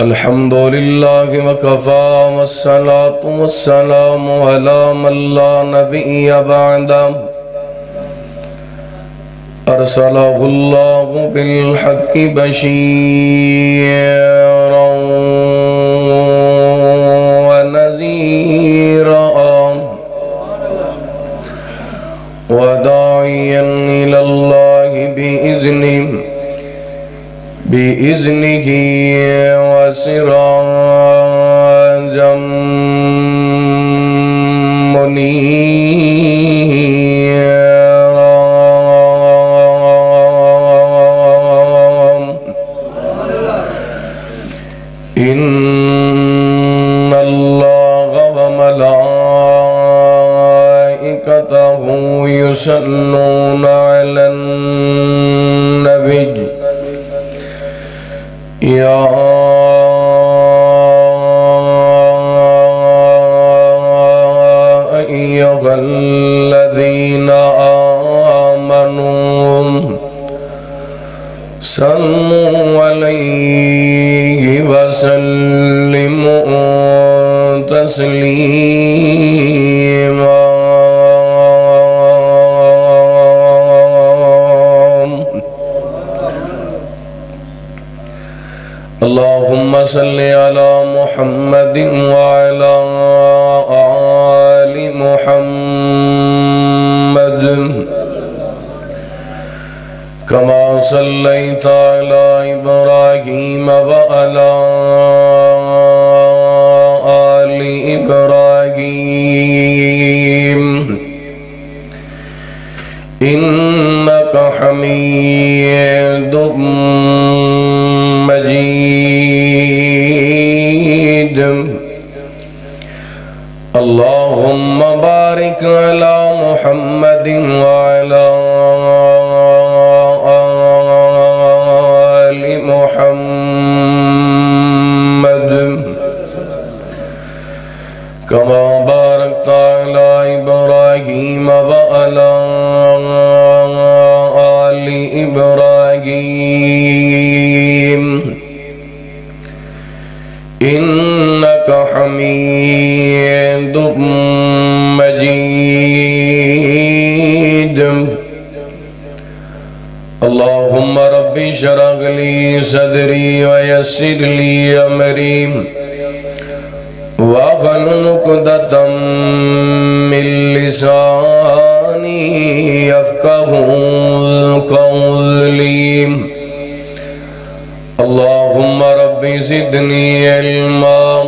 الحمد لله وكفى والصلاة والسلام على من لا نبي بعده أرسله الله بالحق بشيرا ونذيرا وداعيا إلى الله بإذنه وسراجا منيرا إن الله وملائكته يصلون على النبي يا أيها الذين آمنوا صلوا عليه وسلموا تسليما اللهم صل على محمد وعلى آل محمد كما صليت على إبراهيم وعلى آل إبراهيم إنك حميد مجيد اللهم بارك على محمد وعلى آل محمد كما باركت على إبراهيم وعلى آل إبراهيم إنك حميد مجيد اللهم رب اشرح لي صدري ويسر لي أمري واحلل عقدة من لساني يفقهوا قولي اللهم رب زدني علما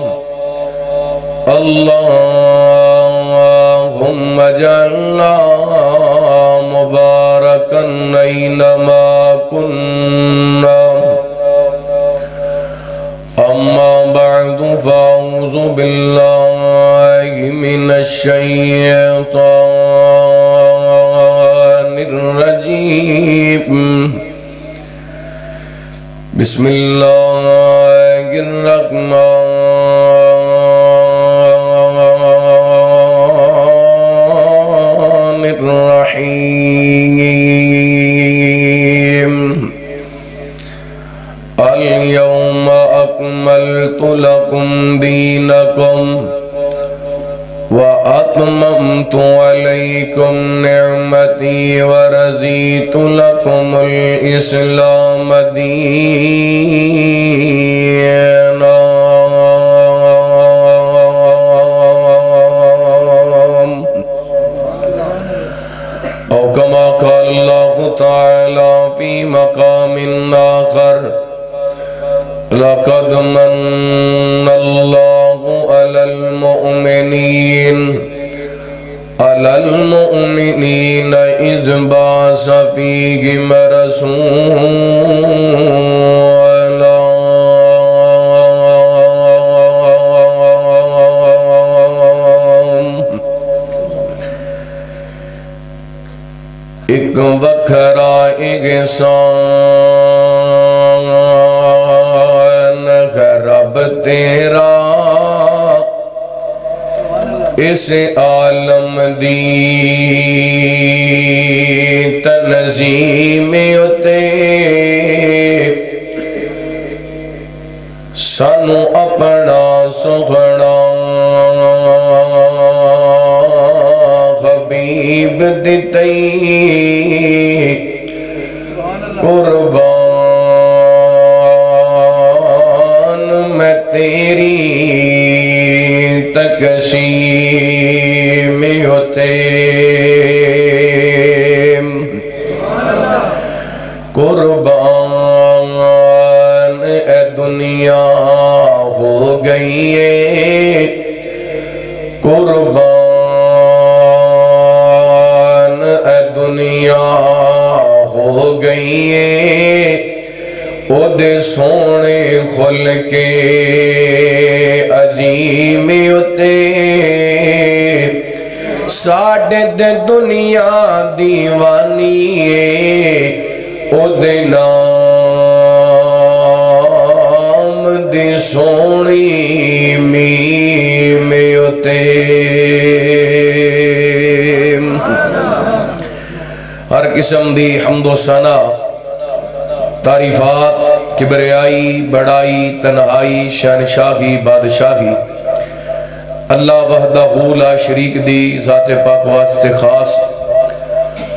اللهم اجعلنا مباركا أينما كنا أما بعد فأعوذ بالله من الشيطان الرجيم بسم الله الرحمن الرحيم اليوم أكملت لكم دينكم وأتممت عليكم نعمتي ورضيت لكم الإسلام دينا أو كما قال الله تعالى في مقام آخر لقد من الله على المؤمنين إذ بعث فيهم رسولا ایک وکھرا احسان ہے رب تیرا اس عالم دی تنظیم اتے سانو اپنا سخنا حبیب دتی قربان میں تیری تقسیم ہوتے قربان اے دنیا ہو گئی ہے قربان اے دنیا ہو گئی ہے او دے سونے خل کے عظیم ہوتے ساڑھے دے دنیا دیوانی ہے او دے نام دی سونی میم ہوتے ہر قسم دی حمد و ثنا تعریفات کبریائی بڑائی تنہائی شہنشاہی بادشاہی اللہ وحدہ لا شریک دی ذات پاک واسطے خاص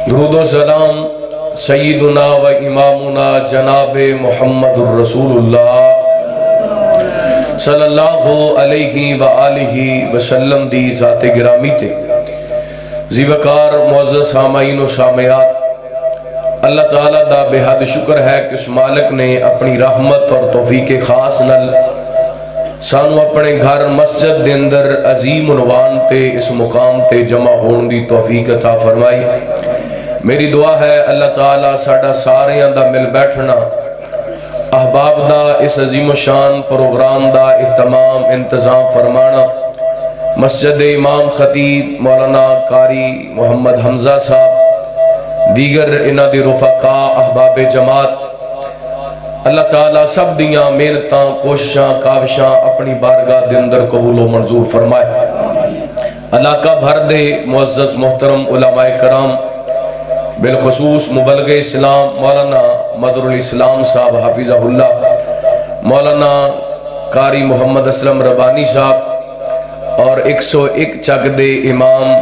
درود و سلام سیدنا و امامنا جناب محمد الرسول اللہ صلی اللہ علیہ وآلہ وسلم دی ذات گرامی تے زیوکار معزز سامعین و سامعات اللہ تعالیٰ دا بے حد شکر ہے کہ اس مالک نے اپنی رحمت اور توفیق خاص نل سانو اپنے گھر مسجد دے اندر عظیم عنوان تے اس مقام تے جمع ہون دی توفیق عطا فرمائی میری دعا ہے اللہ تعالیٰ ساڑھا ساریاں دا مل بیٹھنا احباب دا اس عظیم و شان پروگرام دا اہتمام انتظام فرمانا مسجد امام خطیب مولانا قاری محمد حمزہ صاحب دیگر انہ دی رفقا احباب جماعت اللہ تعالیٰ سب دیاں محنتاں کوششاں کاوشاں اپنی بارگاہ دے اندر قبول و منظور فرمائے علاقہ بھر دے معزز محترم علماء کرام بالخصوص مبلغ اسلام مولانا مدر الاسلام صاحب حافظہ اللہ مولانا قاری محمد اسلم ربانی صاحب اور 101 چک دے امام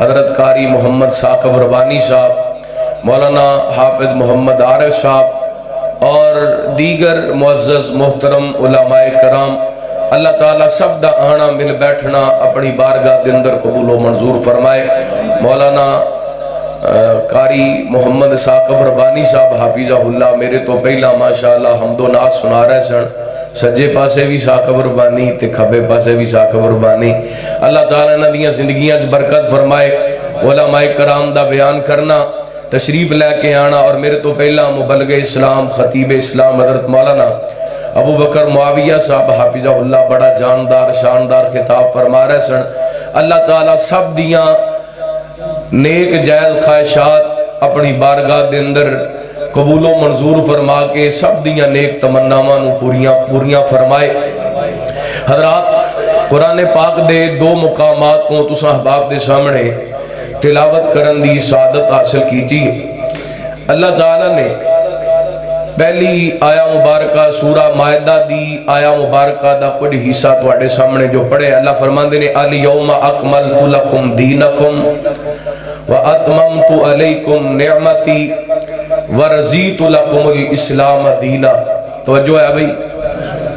حضرت قاری محمد ثاقب ربانی صاحب مولانا حافظ محمد عارف صاحب اور دیگر معزز محترم علماء کرام اللہ تعالیٰ سب دا آنا مل بیٹھنا اپنی بارگاہ دے اندر قبول و منظور فرمائے مولانا قاری محمد ثاقب ربانی صاحب حافظہ اللہ میرے تو پہلا ماشاءاللہ حمد و نعت سنا رہے سن سجے پاسے بھی ثاقب ربانی تے کھبے پاسے بھی ثاقب ربانی اللہ تعالیٰ نے دیاں زندگیاں برکت فرمائے علماء کرام دا بیان کرنا تشریف لے کے آنا اور میرے تو پہلا مبلغ اسلام خطیب اسلام حضرت مولانا ابو بکر معاویہ صاحب حافظہ اللہ بڑا جاندار شاندار خطاب فرما رہے سن اللہ تعالیٰ سب دیاں نیک جائز خواہشات اپنی بارگاہ دے اندر قبول و منظور فرما کے سب دیاں نیک تمناواں نو پوریاں فرمائے حضرات قرآن پاک دے دو مقامات کو تساں احباب دے سامنے تلاوت کرن دی سعادت حاصل کیجئے اللہ تعالیٰ نے پہلی آیا مبارکہ سورہ مائدہ دی آیا مبارکہ دا کچھ حصہ تواڈے سامنے جو پڑھے اللہ فرماندے نے الیوم اکملت لکم دینکم واتممت علیکم نعمتی ورزیت لکم الاسلام دینا توجہ ہے بھئی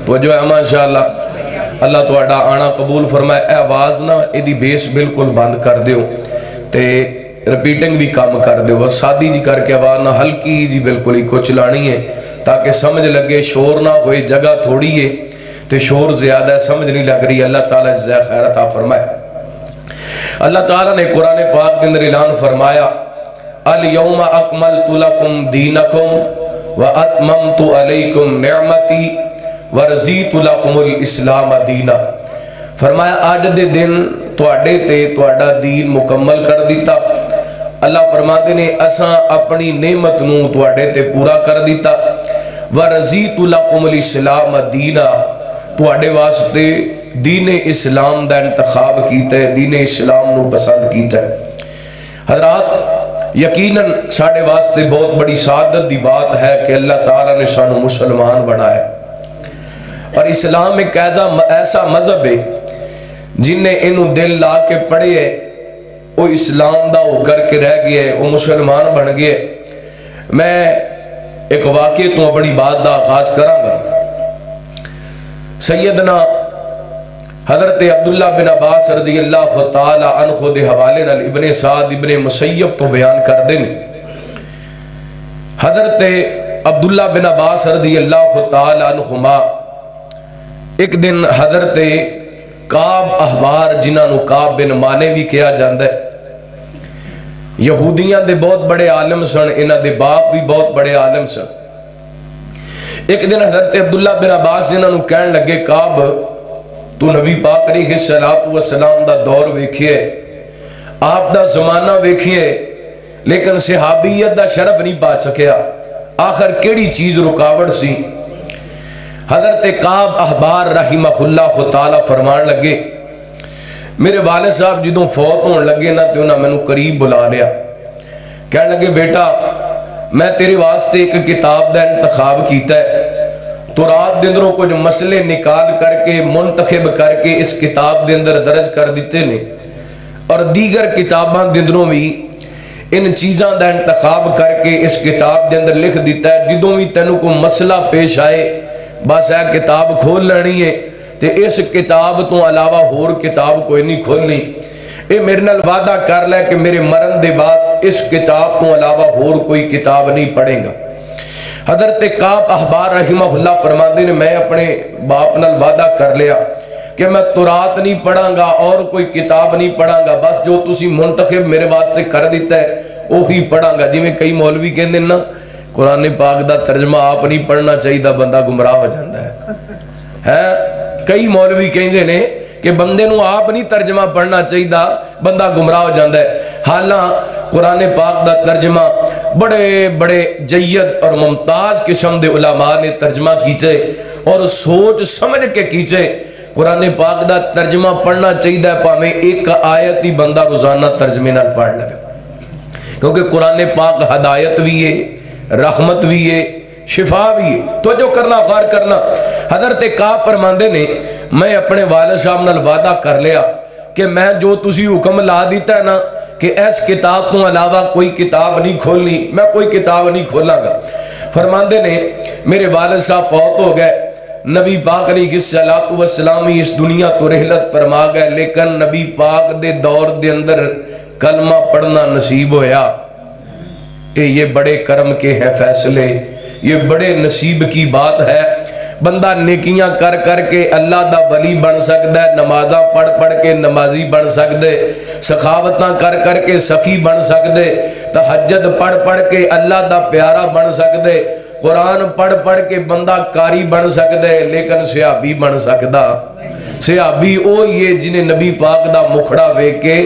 توجہ ہے ماشاءاللہ اللہ تواڈا آنا قبول فرمائے اے آواز نہ ایدی بیس بالکل بند کر دیو تے رپیٹنگ بھی کام کر دے وہ سادی جی کر کے آواز نہ ہلکی جی بالکل ہی کچھ لانی ہے تاکہ سمجھ لگے شور نہ ہوئے جگہ تھوڑی ہے تے شور زیادہ ہے سمجھ نہیں لگ رہی اللہ تعالیٰ جزائے خیر عطا فرمائے اللہ تعالیٰ نے قرآن پاک کے اندر اعلان فرمایا الیوم اکملت لکم دینکم واتممت علیکم نعمتی ورزیت لکم الاسلام دینا فرمایا آج دے دن تواڈے تے تواڈا دین مکمل کر دیتا اللہ فرماتے نے اساں اپنی نعمت نو تواڈے تے پورا کر دیتا ورزیت لکم الاسلام دینا تواڈے واسطے دین اسلام دا انتخاب کیتا ہے دین اسلام نو پسند کیتا ہے حضرات یقیناً ساڑھے واسطے بہت بڑی سعادت دی بات ہے کہ اللہ تعالیٰ نے سانو مسلمان بنایا اور اسلام ایک ایسا مذہب ہے جن نے انہوں دل لا کے پڑھے ہے وہ اسلام دا وہ کر کے رہ گئے ہے، وہ مسلمان بن گئے۔ میں ایک واقعے تو بڑی بات دا آغاز کروں گا۔ سیدنا حضرت عبداللہ بن عباس رضی اللہ تعالی عنہ دے حوالے نال ابن سعد ابن مسیب تو بیان کر دیں۔ حضرت عبداللہ بن عباس رضی اللہ تعالی عنہما ایک دن حضرت کعب احبار جنہاں نو کعب بن مالک بھی کیا جاندہ ہے، یہودیاں دے بہت بڑے عالم سن، انہاں دے باپ بھی بہت بڑے عالم سن۔ ایک دن حضرت عبداللہ بن عباس جنہاں نو کہن لگے کعب تو نبی پاک علیہ السلام دا دور ویکھئے، آپ دا زمانہ ویکھئے، لیکن صحابیت دا شرف نہیں پا سکیا، آخر کیڑی چیز رکاوٹ سی؟ حضرت کعب احبار رحمہ اللہ تعالی فرمان لگے میرے والد صاحب جدوں فوت ہون لگے نا تو انہاں میں نو قریب بلا لیا، کہنے لگے بیٹا میں تیرے واسطے ایک کتاب دا انتخاب کیتا ہے، تو رات دن اندروں کچھ مسئلے نکال کر کے منتخب کر کے اس کتاب دے اندر درج کر دیتے نے، اور دیگر کتاباں دے اندروں بھی ان چیزاں دا انتخاب کر کے اس کتاب دے اندر لکھ دیتا ہے، جدوں بھی تینوں کو مسئلہ پیش آئے بس اے کتاب کھول لینی ہے، تے اس کتاب تو علاوہ اور کتاب کوئی نہیں کھولنی، اے میرے نال وعدہ کر لے کہ میرے مرن دے بعد اس کتاب تو علاوہ اور کوئی کتاب نہیں پڑھیں گا۔ حضرت کعب احبار رحمہ اللہ فرماندے نے میں اپنے باپ نال وعدہ کر لیا کہ میں تورات نہیں پڑھاں گا اور کوئی کتاب نہیں پڑھاں گا، بس جو تسی منتخب میرے واسطے کر دیتا ہے وہی پڑھاں گا۔ جی میں کئی مولوی کہندے نا قرآن پاک دا ترجمہ آپ نہیں پڑھنا چاہیے دا بندہ گمراہ ہو جاندہ ہے، کئی مولوی کہندے نے کہ بندے نو آپ نہیں ترجمہ پڑھنا چاہیے دا بندہ گمراہ ہو جاندہ ہے، حالاں قرآن پاک دا ترجمہ بڑے بڑے جید اور ممتاز قسم دے علماء نے ترجمہ کیتے اور سوچ سمجھ کے کیتے۔ قرآن پاک دا ترجمہ پڑھنا چاہیے دا پاہمیں ایک آیت ہی بندہ روزانہ ترجمے نال پڑھ لگے، کیونکہ قرآن پاک ہدایت بھی ہے، رحمت بھی ہے، شفا بھی ہے، تو جو کرنا غور کرنا۔ حضرت کعب فرماندے نے میں اپنے والد صاحب نال وعدہ کر لیا کہ میں جو تسی حکم لا دیتا ہے نا کہ اس کتاب تو علاوہ کوئی کتاب نہیں کھولنی، میں کوئی کتاب نہیں کھولاں گا۔ فرماندے نے میرے والد صاحب فوت ہو گئے، نبی پاک علیہ السلام اس دنیا تو رحلت فرما گئے، لیکن نبی پاک دے دور دے اندر کلمہ پڑھنا نصیب ہویا۔ یہ بڑے کرم کے ہیں فیصلے، یہ بڑے نصیب کی بات ہے۔ بندہ نیکیاں کر کر کے اللہ دا ولی بن سکتا ہے، نمازاں پڑھ پڑھ کے نمازی بن سکتے، سخاوتاں کر کر کے سخی بن سکتے، تہجد پڑھ پڑھ کے اللہ دا پیارا بن سکتے، قرآن پڑھ پڑھ کے بندہ کاری بن سکتے، لیکن صحابی بن سکتا۔ صحابی او یہ جنہیں نبی پاک دا مکھڑا وے کے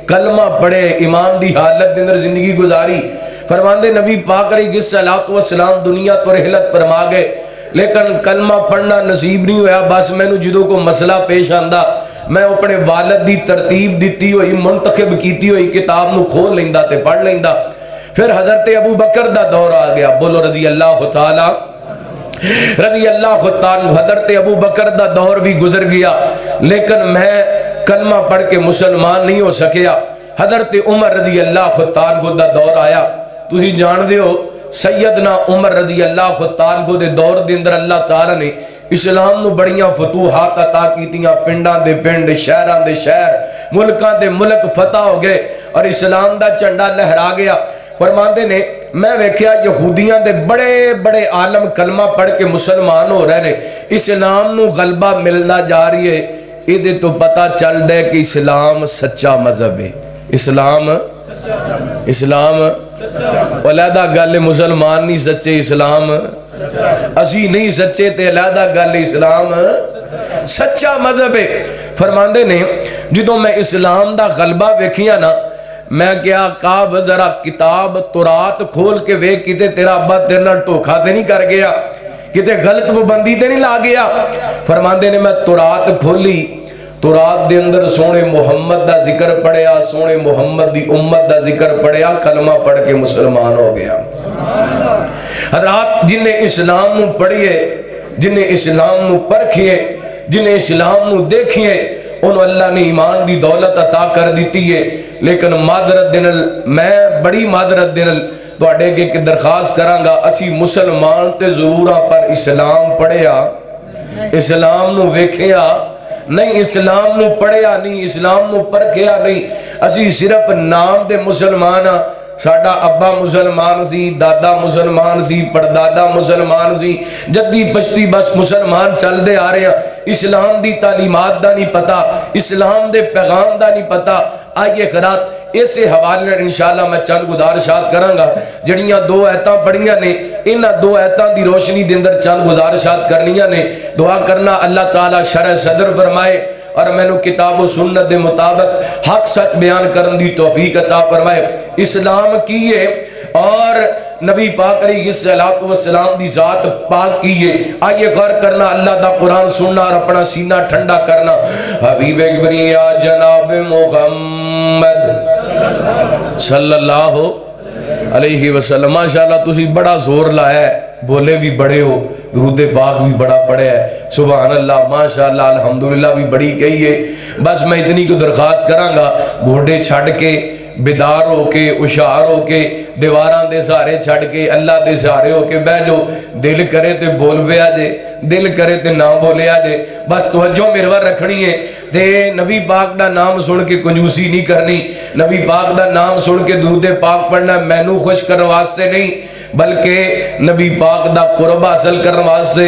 کلمہ پڑھے، ایمان دی حالت دے اندر زندگی گزاری۔ فرماندے نبی پاک علیہ السلام دنیا تو رحلت فرما گئے، لیکن کلمہ پڑھنا نصیب نہیں ہویا۔ بس میں نے جدوں کو مسئلہ پیش آندہ میں اپنے والد دی ترتیب دیتی ہوئی منتخب کیتی ہوئی کتاب نو کھول لیندہ تے پڑھ لیندہ۔ پھر حضرت ابو بکر دا دور آ گیا، بولو رضی اللہ تعالی رضی اللہ تعالی۔ حضرت ابو بکر دا دور بھی گزر گیا، لیکن میں کلمہ پڑھ کے مسلمان نہیں ہو سکیا۔ حضرت عمر رضی اللہ تعالی دا دور آیا، تسی جان دے ہو سیدنا عمر رضی اللہ تعالی دے دور دے اندر اللہ تعالی نے اسلام نو بڑیاں فتوحات عطا کیتیاں، پنڈاں دے پنڈ، شہراں دے شہر، ملکاں دے ملک فتح ہو گئے اور اسلام دا جھنڈا لہرا گیا۔ فرماندے نے میں ویکھیا یہودیاں دے بڑے بڑے عالم کلمہ پڑھ کے مسلمان ہو رہے نے، اسلام نو غلبہ ملنا جا رہی ہے۔ یہ تو پتہ چل دے کہ اسلام سچا مذہب ہے، اسلام علیحدہ گل مسلمان نہیں سچے، اسلام اسی نہیں سچے تے علیحدہ گل اسلام سچا مذہب ہے۔ فرماندے نے جدوں میں اسلام دا غلبہ ویکھیا نا میں کیا کعب ذرا کتاب تورات کھول کے ویکھ کتے تیرا ابا تیرے نال دھوکھا تے نہیں کر گیا، کتے غلط پابندی تے نہیں لا گیا۔ فرماندے نے میں تورات کھولی، تورات دے اندر سونے محمد دا ذکر پڑھیا، سونے محمد دی امت دا ذکر پڑھیا، کلمہ پڑھ کے مسلمان ہو گیا۔ حضرات جن نے اسلام نو پڑھیے جنہیں اسلام نو پرکھیے جنہیں اسلام نو دیکھیے انہوں اللہ نے ایمان دی دولت عطا کر دیتی ہے. لیکن معذرت دنل میں بڑی معذرت دنل تو اڈے کے درخواست کرانگا اسی مسلمان تے ضرورہ پر اسلام پڑھیا اسلام نو ویکھیا نہیں اسلام نو پڑھیا نہیں اسلام نو پرکھیا نہیں. اسی صرف نام دے مسلمان ہاں. ساڑا ابا مسلمان سی دادا مسلمان سی پردادا مسلمان سی جدی پشتی بس مسلمان چل دے آ رہے ہیں. اسلام دی تعلیمات دا نہیں پتا اسلام دے پیغام دا نہیں پتا. آئیے قرات اسے حوالے انشاءاللہ میں چند گزارشات کرانگا جڑیاں دو ایتاں پڑھیاں نے انہاں دو ایتاں دی روشنی دے اندر چند گزارشات کرنیاں نے. دعا کرنا اللہ تعالیٰ شرح صدر فرمائے اور میں نے کتاب و سنت دے مطابق حق سچ بیان کرن دی توفیق عطا فرمائے. اسلام کیے اور نبی پاک علیہ السلام دی ذات پاک کیے. آئیے غور کرنا اللہ دا قرآن سننا اور اپنا سینہ ٹھنڈا کرنا. حبیب اکبریہ جناب محمد صلی اللہ علیہ وسلم. ماشاءاللہ تسی بڑا زور لایا ہے بولے بھی بڑے ہو درود پاک بھی بڑا پڑے ہے سبحان اللہ ماشاءاللہ الحمدللہ بھی بڑی کہی ہے. بس میں اتنی کو درخواست کرانگا گھوڑے چھڑ کے بیدار ہو کے اشعار ہو کے دیواران دے سارے چھڑ کے اللہ دے سارے ہو کے بہ جو دل کرے تے بول بے آجے دل کرے تے نہ بولے آجے. بس توجہ میرور رکھنی ہے تے نبی پاک دا نام سن کے کنجوسی نہیں کرنی. نبی پاک دا نام سن کے درود پاک پڑھنا مینو خوش کرنے واسطے نہیں بلکہ نبی پاک دا قرب حاصل کرنے واسطے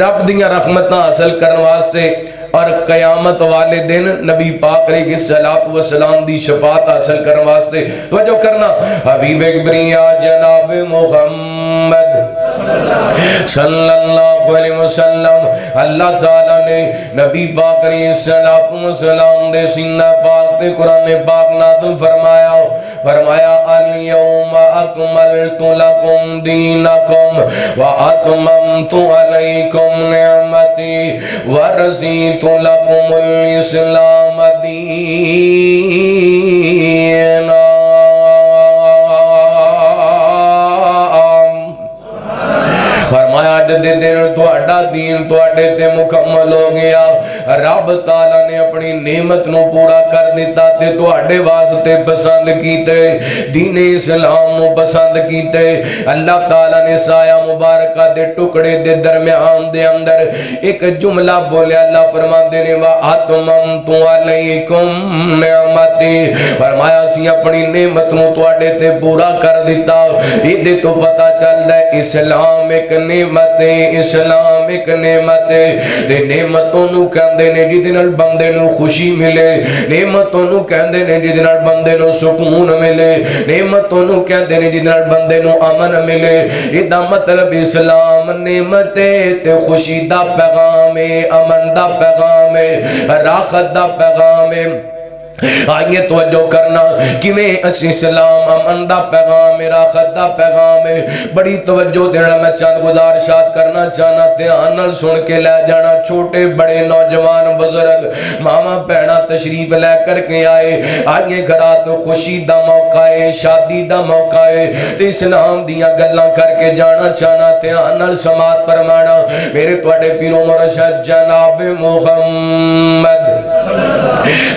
رب دیاں رحمتاں حاصل کرنے واسطے اور قیامت والے دن نبی پاک علیہ السلام دی شفاعت حاصل کرنے واسطے. توجہ کرنا حبیب اکبریہ جناب محمد صلی اللہ علیہ وسلم. اللہ تعالیٰ نے نبی پاک علیہ السلام دے سینہ پاک تے قرآن پاک نازل فرمایا الیوم اکملت لکم دینکم واتممت علیکم نعمتی ورزیت لکم الاسلام دینا. فرمایا جدے دن توڑا دین توڑے تے مکمل ہو گیا. رب تعالیٰ نے اپنی نعمت نو پورا کر دیتا تے توڑے واسطے پسند کیتے دین اسلام نو پسند کیتے. اللہ تعالیٰ نے سایہ مبارکہ دے ٹکڑے دے درمیان دے اندر ایک جملہ بولے. اللہ فرمان دینے وَأَتْمَمْتُ عَلَيْكُمْ نِعْمَتِي. فرمایا سی اپنی نعمت نو توڑے تے پورا کر دیتا. یہ دے تو پتا چل رہا ہے اسلام ایک نعمت ہے اسلام ایک نعمت ہے. دے نعمتوں نو کہندے نے جی دنال بندے نو خوشی ملے نعمتوں نو کہندے نے جی دنال بندے نو سکون ملے نعمتوں نو کہندے نے جی دنال بندے نو امن ملے. یہ دا مطلب اسلام نعمت ہے تے خوشی دا پیغام ہے امن دا پیغام ہے راحت دا پیغام ہے. آئیے توجہ کرنا کیویں اس اسلام امن دا پیغام ہے راحت دا پیغام ہے. بڑی توجہ دینا میں چند گزارشات کرنا چاہنا دھیان نال سن کے لے جانا. چھوٹے بڑے نوجوان بزرگ ماما بہنا تشریف لے کر کے آئے. آئیے گھرات خوشی دا موقع ہے شادی دا موقع ہے تے اسلام دیاں گلاں کر کے جانا چاہنا دھیان نال سماعت فرمانا. میرے تواڈے پیرو مرشد جناب محمد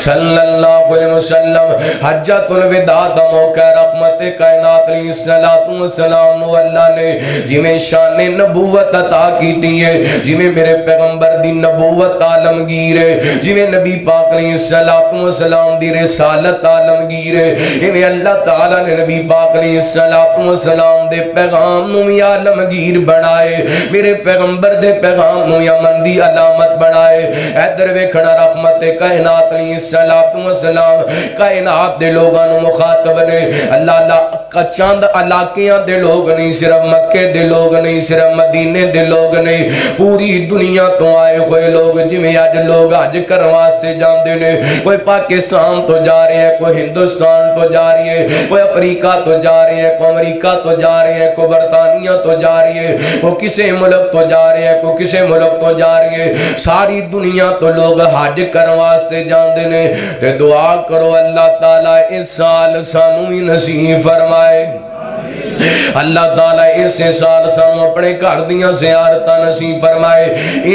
صلی اللہ علیہ وسلم حجۃ الوداع دا موقع رحمت کائنات علیہ السلام نو اللہ نے جویں شان نبوت عطا کیتی ہے جویں میرے پیغمبر دی نبوت عالمگیر ہے جویں نبی پاک علیہ السلام دی رسالت عالمگیر ہے ایویں اللہ تعالی نے نبی پاک علیہ السلام دے پیغام نو بھی عالمگیر بنائے میرے پیغمبر دے پیغام نو امن دی علامت بنائے. ادھر ویکھنا رحمت کائنات علیہ السلام کائنات دے لوگاں نو مخاطب نے. اللہ کا چاند علاقیاں دے لوگ نہیں صرف مکے دے لوگ نہیں صرف مدینے دے لوگ نہیں پوری دنیا تو آئے ہوئے لوگ جویں اج لوگ حج کرن واسطے جاندے نے. کوئی پاکستان تو جا رہے ہیں کوئی ہندوستان تو جا رہی ہے کوئی افریقہ تو جا رہے ہیں کوئی امریکہ تو جا رہے ہیں کوئی برطانیہ تو جا رہی ہے کوئی کسے ملک تو جا رہے ہیں کوئی کسے ملک تو جا رہی ہے. ساری دنیا تو لوگ حج کرن واسطے جاندے نے. تے دعا کرو اللہ تعالیٰ اس سال سانو ہی نصیب فرمائے اللہ تعالیٰ اسے سال سانو اپنے گھر دیاں زیارتاں نصیب فرمائے.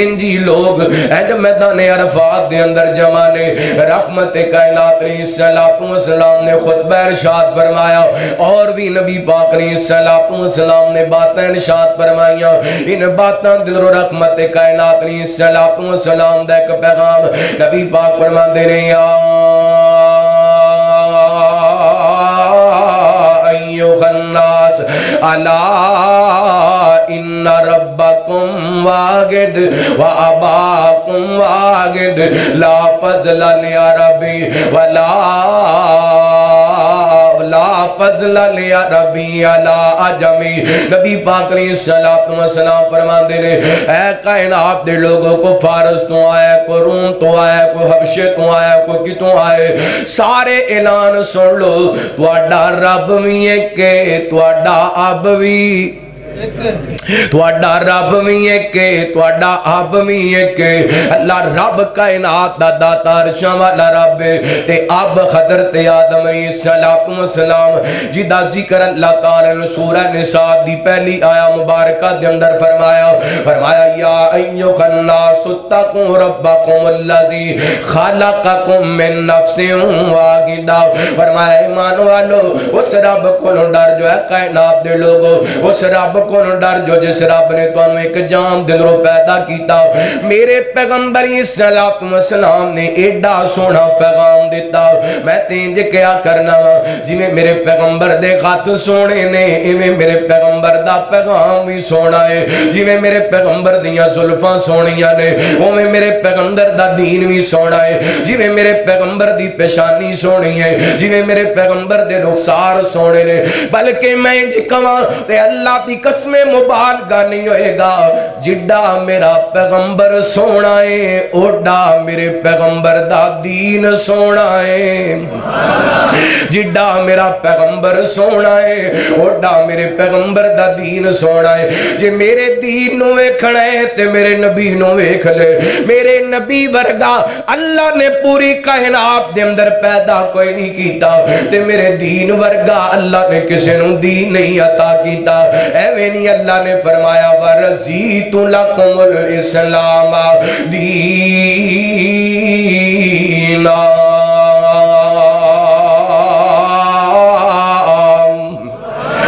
انجی لوگ اینڈ میدان عرفات دے اندر جمع نے. رحمت کائنات علیہ السلام نے خطبہ ارشاد فرمایا اور بھی نبی پاک علیہ السلام نے باتیں ارشاد فرمائیاں. ان باتاں دل رحمت کائنات علیہ السلام دا ایک پیغام نبی پاک فرماندے نے ایوہ الناس الا ان ربکم واحد و اباکم واحد لا فضل لعربی ولا فضل لعربی علی عجمی. نبی پاک علیہ السلام فرماندے نے اے کائنات دے لوگوں کو فارس تو آئے کو روم تو آئے کو حبشے تو آئے کو کتوں آئے سارے اعلان سن لو تواڈا رب بھی ایک تواڈا اب بھی تواڈا رب بھی ایک تواڈا اب بھی ایک. اللہ رب کائنات دا داتا عرشاں والا رب تے اب حضرت آدم علیہ السلام جدا ذکر اللہ تعالی نے سورہ نساء دی پہلی آیا مبارکہ دے اندر فرمایا یا ایھا الناس اتقوا ربکم الذی خلقکم من نفس واحدہ. فرمایا ایمان والو اس رب کو ڈر جو ہے کائنات دے لوگو اس رب کو ڈر جو جس رب نے تو ایک جان دل رو پیدا کیتا. میرے پیغمبر السلام نے ایڈا سونا پیغام دیتا. میں تینج کیا کرنا جی میں میرے پیغمبر دے خط سونے نے ایویں میرے پیغمبر دا پیغام بھی سونا ہے. جی میں میرے پیغمبر دیاں زلفاں سونیاں نے اویں میرے پیغمبر دا دین بھی سونا ہے. جی میں میرے پیغمبر دی پیشانی سونی ہے. جی میں میرے پیغمبر دے رخسار سونے نے. بلکہ میں انج کہاں تے اللہ دی قسم مبالغہ نہیں ہوئے گا جڈا میرا پیغمبر سونا ہے اوڈا میرے پیغمبر دا دین سونا ہے. جڈا میرا پیغمبر سونا ہے اوڈا میرے پیغمبر دا دین سونا ہے. جے میرے دین نو ویکھنا ہے تے میرے نبی نو ویکھ لے. میرے نبی ورگا اللہ نے پوری کائنات دے اندر پیدا کوئی نہیں کیتا تے میرے دین ورگا اللہ نے کسے نو دین نہیں عطا کیتا. ایویں نہیں اللہ نے فرمایا وَرَزِيتُ لَكُمُ الْإِسْلَامَ دِينًا.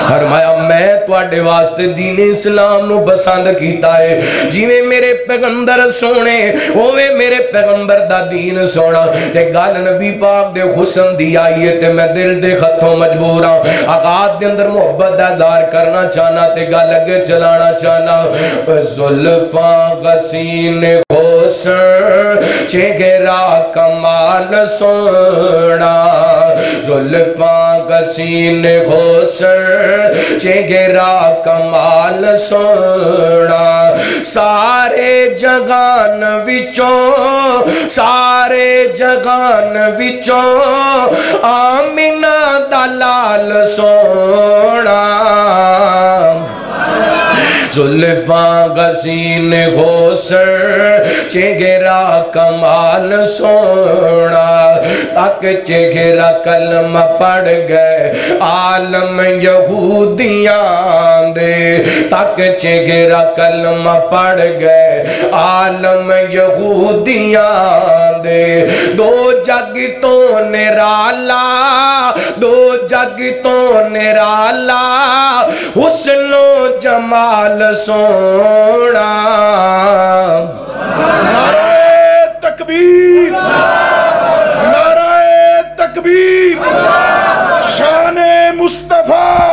فرمایا میں تواڈے واسطے دین اسلام نو پسند کیتا ہے. جویں میرے پیغمبر سونے اوویں میرے پیغمبر دا دین سونا. تے گل نبی پاک دے حسن دی آئی ہے تے میں دل دے خطوں مجبور ہاں آغاز دے اندر محبت دا اظہار کرنا چاہنا تے گل اگے چلانا چاہنا. زلفاں غسین حسن چہرہ کمال سونا. زلفاں غسین حسن چہرہ کمال سونا. سارے جگان وچوں آمینہ دلال سونا. زلفاں غسین حسن چہرہ کمال سونا. تک چہرہ کلمہ پڑھ گئے عالم یہودیاں دے. تک چہرہ کلمہ پڑھ گئے عالم یہودیاں دے. دو جگ تو نرالا حسن و جمال سونا. نعرہ تکبیر نعرہ تکبیر. شان مصطفیٰ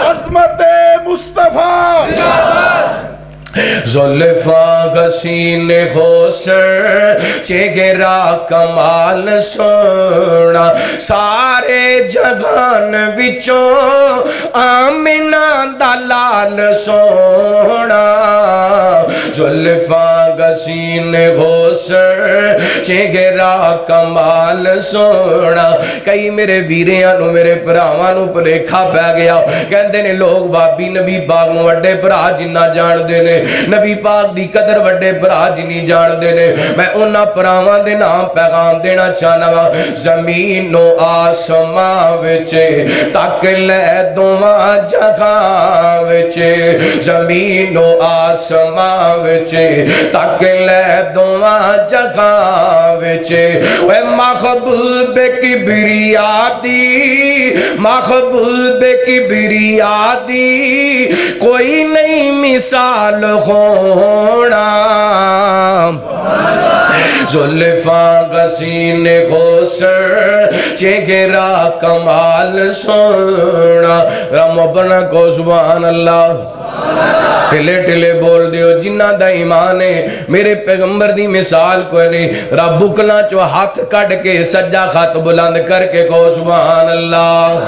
عظمت مصطفیٰ. زلفاں غسین حسن چہرہ کمال سونا. سارے جہان وچوں آمینہ دلال سونا. زلفاں غسین حسن چہرہ کمال سونا. کئی میرے ویریاں نو میرے بھراواں نو بھلیکھا پی گیا. کہندے نے لوگ بابی نبی باغ نو اڈے بھرا جنہ جان دے نے نبی پاک دی قدر وڈے برا جنی جان دے نے میں انہاں پراواں دے نام پیغام دینا چاہنا وا زمین و آسمان وچ تک لے دوواں جگہاں وچ زمین و آسمان وچ تک لے دوواں جگہاں وچ اے محبوب کبریا دی محبوب کبریا دی کوئی نہیں مثال ہونا زلفاں غسین غسر چہرہ کمال سونا رحم اپنا کو سبحان اللہ ٹلے ٹلے بول دیو جنہ دا ایمان ہے میرے پیغمبر دی مثال کوئی نہیں رب بکنا چو ہاتھ کٹ کے سجا خط بلند کر کے کو سبحان اللہ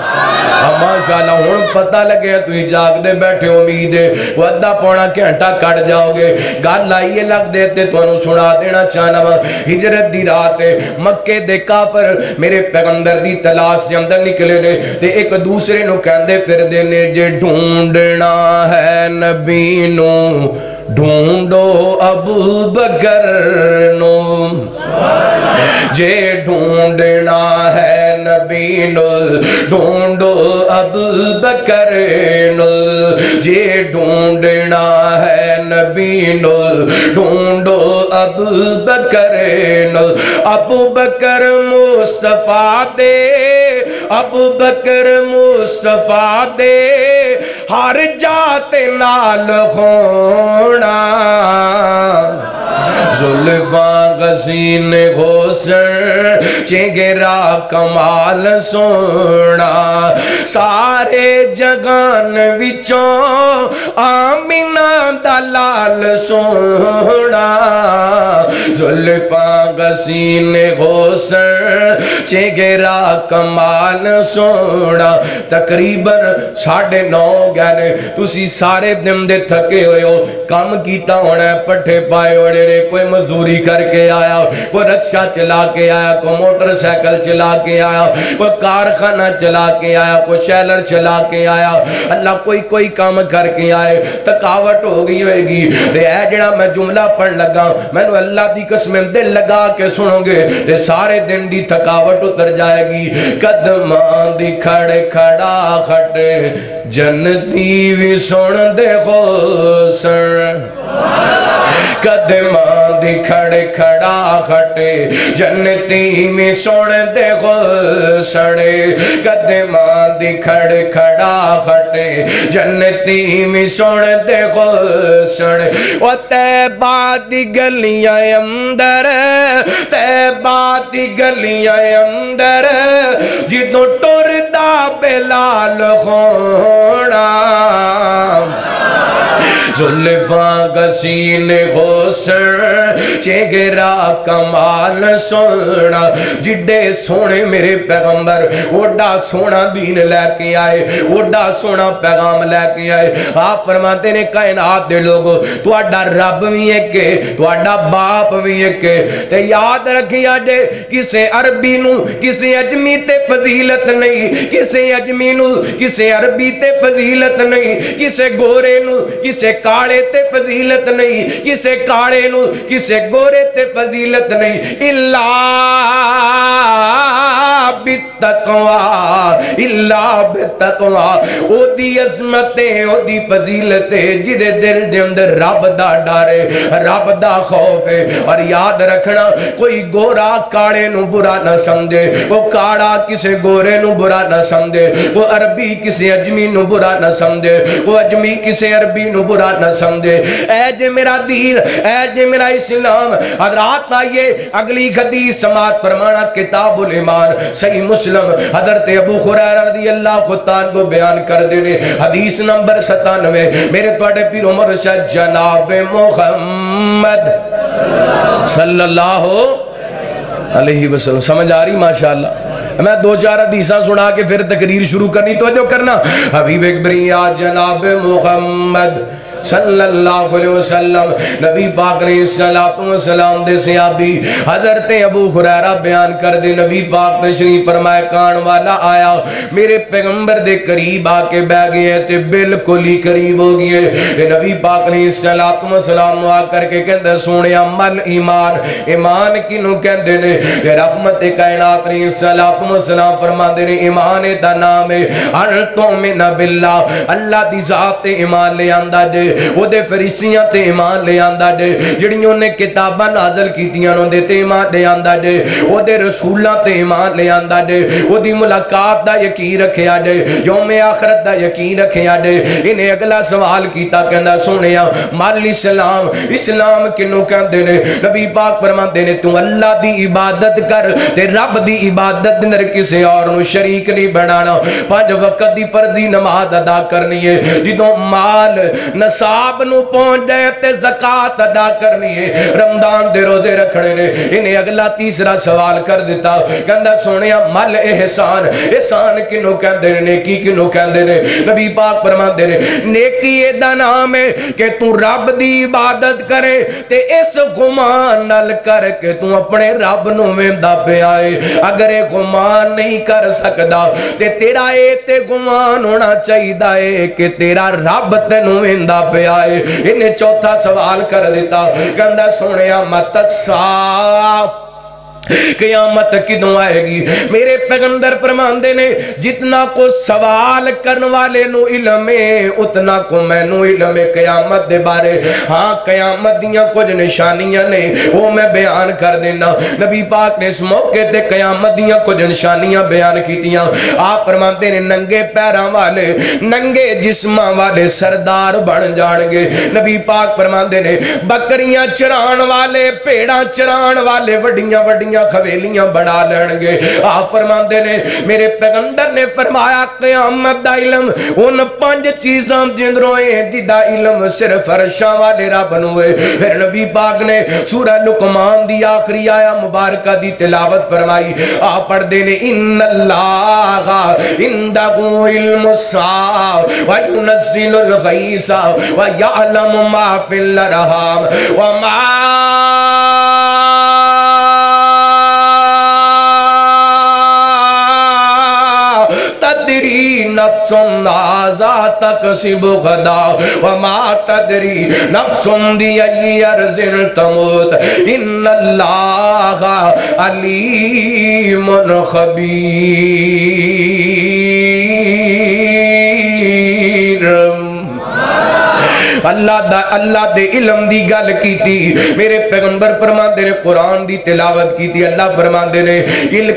ماشاءاللہ ہون پتہ لگے تو ہی جاگ دے بیٹھے امید ہے وہ ادھا پونا گھنٹہ کٹ جاؤ گے گال لائیے لگ دیتے تو انہوں سنا دینا چاہنا ہجرت دی رات ہے مکے دے کافر میرے پیغمبر دی تلاش دے اندر نکلے نے تے ایک دوسرے نو کہندے پھر دینے جے ڈھونڈنا ہے نبی نو ڈھونڈو ابو بکر نو جے ڈھونڈنا ہے نبی نو ڈھونڈو ابو بکر نو جے ڈھونڈنا ہے نبی نو ڈھونڈو ابو بکر نو ابو بکر مصطفیٰ دے ابو بکر مصطفیٰ دے ہر جاتے نال ہونا زلفاں غسین غسر چہرہ کمال سونا سارے جگان وچوں آمینہ دلال سونا زلفاں غسین غسر چہرہ کمال سونا تقریباً 9:30 گانے تسی سارے دن دے تھکے ہوئے ہو کام کیتا ہونا ہے پٹھے پائے ہوڑے نے کوئی مزدوری کر کے آیا کوئی رکشہ چلا کے آیا کوئی موٹر سائیکل چلا کے آیا کوئی کارخانہ چلا کے آیا کوئی شیلر چلا کے آیا اللہ کوئی کام کر کے آئے تھکاوٹ ہو گئی ہوئے گی تے اے جڑا میں جملہ پڑھ لگا میں نے اللہ دی قسمیں دل لگا کے سنو گے تے سارے دن دی تھکاوٹ اتر جائے گی قدماں دی کھڑے کھڑا کھٹے جنتی بھی سن دے غسر قدماں دی کھڑے کھڑا کھٹے جنتی میں سن دے غسر قدماں دی کھڑے کھڑا کھٹے جنتی میں سن دے غسر و تیبہ دی گلیاں اندر تیبہ دی گلیاں اندر جدو ٹردہ بلال ہونا زلفاں غسین غسر چہرہ کمال سونا جڈے سونے میرے پیغمبر وڈا سونا دین لے کے آئے وڈا سونا پیغام لے کے آئے آپ فرماتے نے کائنات دے لوگو تو اڈا رب بھی ہے کہ تو اڈا باپ بھی ہے کہ تے یاد رکھیا جے کسے عربی نو کسے اجمی تے فضیلت نہیں کسے اجمی نو کسے عربی تے فضیلت نہیں کسے گورے نو کسے کاڑے تے فضیلت نہیں کسے کاڑے نو کسے گورے تے فضیلت نہیں اللہ بالتقوی او دی عظمتیں او دی فضیلتیں جدے دل دے اندر رب دا ڈارے رب دا خوف ہے اور یاد رکھنا کوئی گورا کاڑے نو برا نہ سمجھے وہ کاڑا کسے گورے نو برا نہ سمجھے وہ عربی کسے اجمی نو برا نہ سمجھے وہ اجمی کسے عربی نو برا نہ سمجھے اے جے میرا دین اے جے میرا اسلام حضرات آئیے اگلی حدیث سماعت فرمانا کتاب الایمان صحیح مسلم حضرت ابو ہریرہ رضی اللہ عنہ کو بیان کر دینے حدیث نمبر 97 میرے توڑے پیر عمر شاہ جناب محمد صلی اللہ علیہ وسلم سمجھ آ رہی ماشاءاللہ میں 2-4 حدیثاں سنا کے پھر تقریر شروع کرنی توجہ کرنا حبیب اکبری یا جناب محمد صلی اللہ علیہ وسلم نبی پاک علیہ السلام دے صحابی حضرت ابو ہریرہ بیان کر دے نبی پاک تشریف فرمائے کان والا آیا میرے پیغمبر دے قریب آکے بہ گئے تے بالکل ہی قریب ہو گئے تے نبی پاک علیہ السلام آ کر کے کہندے سونے مل ایمان ایمان کنوں کہندے نے رحمت کائنات علیہ السلام فرماندے نے ایمان دا نام ہے ان تؤمن باللہ اللہ دی ذات تے ایمان لے آندا جے او دے فرشتیاں تے ایمان لے آندا جے جڑیوں نے کتاباں نازل کیتیاں انہاں دے تے ایمان لے آندا جے او دے رسولاں تے ایمان لے آندا جے او دی ملاقات دا یقین رکھیا جے یوم آخرت دا یقین رکھیا جے انہیں اگلا سوال کیتا کہندا سونیا مال اسلام اسلام کنوں کہندے نے نبی پاک فرماندے نے تو اللہ دی عبادت کر تے رب دی عبادت اندر کسے اور نو شریک نہیں بنانا 5 وقت دی فرضی نماز ادا کرنی ہے جدوں مال نصاب نو پہنچ جائے تے زکات ادا کرنی ہے رمضان دے روزے رکھنے نے انہیں اگلا تیسرا سوال کر دیتا کہندا سونیا مل احسان احسان کنوں کہندے نے نیکی کنوں کہندے نے نبی پاک فرماندے نے نیکی دا نام ہے کہ تو رب دی عبادت کرے تے اس گمان نال کر کے تو اپنے رب نو ویندا پیا ہے اگر اے گمان نہیں کر سکدا تے تیرا اے تے گمان ہونا چاہیدا ہے کہ تیرا رب تینوں ویندا پیا ہے انہیں چوتھا سوال کر دیتا کہندا سونیا مت صاف قیامت کدوں آئے گی میرے پیغمبر فرماندے نے جتنا کو سوال کرن والے نو علم ہے اتنا کو میں نو علم ہے قیامت دے بارے ہاں قیامت دیاں کچھ نشانیاں نے وہ میں بیان کر دینا نبی پاک نے اس موقع تے قیامت دیاں کچھ نشانیاں بیان کیتیاں آپ فرماندے نے ننگے پیراں والے ننگے جسماں والے سردار بن جان گے نبی پاک فرماندے نے بکریاں چران والے پیڑاں چران والے وڈیاں وڈیاں خویلیاں بنا لین گے آپ فرماندے نے میرے پیغمبر نے فرمایا قیامت دا علم ان 5 چیزاں جندروں ہیں جدا علم صرف عرشاں والے رب نو ہے پھر نبی پاک نے سورہ لقمان دی آخری آیا مبارکہ دی تلاوت فرمائی آپ پڑھ دے نے ان اللہ عندہ علم الساعہ وینزل الغیث ویعلم ما فی الارحام وما نفس ماذا تکسب غدا وما تدری نفس بأی ارض تموت ان اللہ علیم خبیر اللہ دے علم دی گل کی تھی میرے پیغمبر فرماندے نے قرآن دی تلاوت کی تھی اللہ فرماندے نے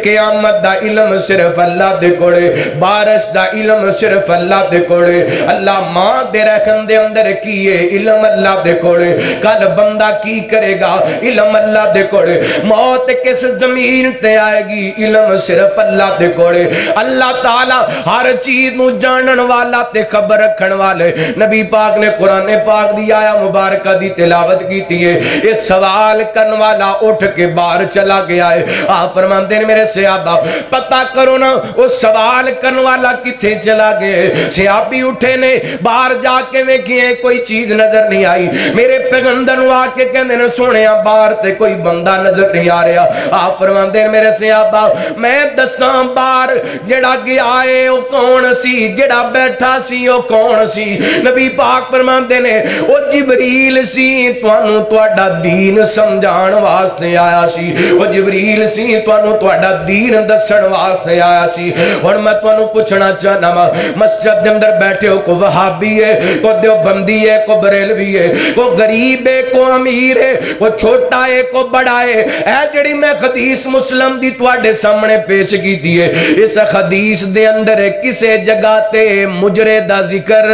قیامت دا علم صرف اللہ دے کوڑے بارش دا علم صرف اللہ دے کوڑے اللہ ماں دے رحم دے اندر کیے علم اللہ دے کوڑے کل بندہ کی کرے گا علم اللہ دے کوڑے موت کس زمین تے آئے گی علم صرف اللہ دے کوڑے اللہ تعالی ہر چیز نو جانن والا تے خبر رکھن والے نبی پاک نے قرآن پاک دی آیا مبارکہ دی تلاوت کی تھی یہ سوال کرن والا اٹھ کے باہر چلا گیا ہے آپ فرماندے نے میرے صحابہ پتہ کرو نا وہ سوال کرن والا کتھے چلا گئے صحابی اٹھے نے باہر جا کے ویکھیے کوئی چیز نظر نہیں آئی میرے پیغمبر نو آ کے کہندے نے سونیا باہر تے کوئی بندہ نظر نہیں آ رہا آپ فرماندے نے میرے صحابہ میں دساں باہر جڑا گیا ہے وہ کون سی جڑا بیٹھا سی وہ کون سی نبی پاک فرماندے نے او جبریل سی توانو تواڈا دین سمجھان واسطے آیا سی او جبریل سی توانو تواڈا دین دسن واسطے آیا سی اور میں توانو پوچھنا چاہنا مسجد دے اندر بیٹھے ہو کو وہابی ہے کو دیوبندی ہے کو بریلوی ہے کو غریب ہے کو امیر ہے کو چھوٹا ہے کو بڑا ہے اے جڑی میں حدیث مسلم دی تواڈے سامنے پیش کیتی ہے اس حدیث دے اندر کسے جگہ تے مجرے دا ذکر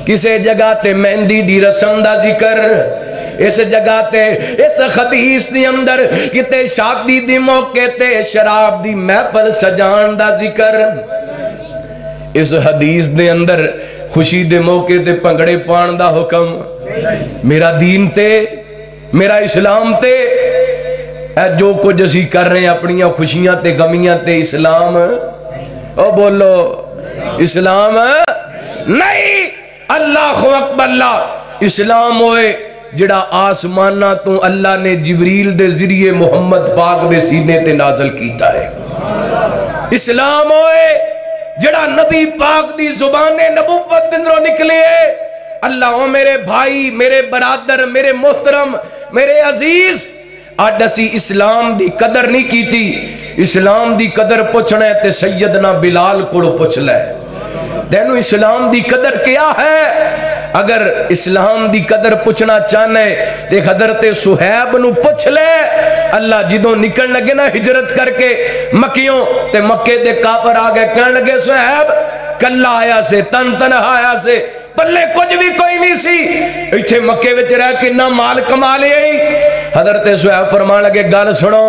کسے جگہ تے مہندی دی رسم دا ذکر اس جگہ تے اس حدیث دی اندر کتے شادی دی موقع تے شراب دی محفل سجان دا ذکر اس حدیث دے اندر خوشی دے موقع تے پنگڑے پان دا حکم میرا دین تے میرا اسلام تے اے جو کچھ اسی کر رہے ہیں اپنیاں خوشیاں تے غمیاں تے اسلام او بولو اسلام نہیں اللہ اکبر اللہ اسلام ہوئے جڑا آسمانہ تو اللہ نے جبریل دے ذریعے محمد پاک دے سینے تے نازل کیتا ہے اسلام ہوئے جڑا نبی پاک دی زبان نبوت دندروں نکلے اللہ او میرے بھائی میرے برادر میرے محترم میرے عزیز آج اسی اسلام دی قدر نہیں کی تھی اسلام دی قدر پوچھنا ہے تے سیدنا بلال کو پوچھ لے تینو اسلام دی قدر کیا ہے اگر اسلام دی قدر پوچھنا چاہنے تے حضرت صہیب نو پوچھ لے اللہ جدوں نکل لگے نا ہجرت کر کے مکیوں تے مکے دے کافر آگے کہنے لگے صہیب کلا آیا سے تن تنہا آیا سے پلے کچھ بھی کوئی نہیں سی ایتھے مکے وچ رہ کے نہ مال کما لے حضرت صہیب فرمان لگے گل سنو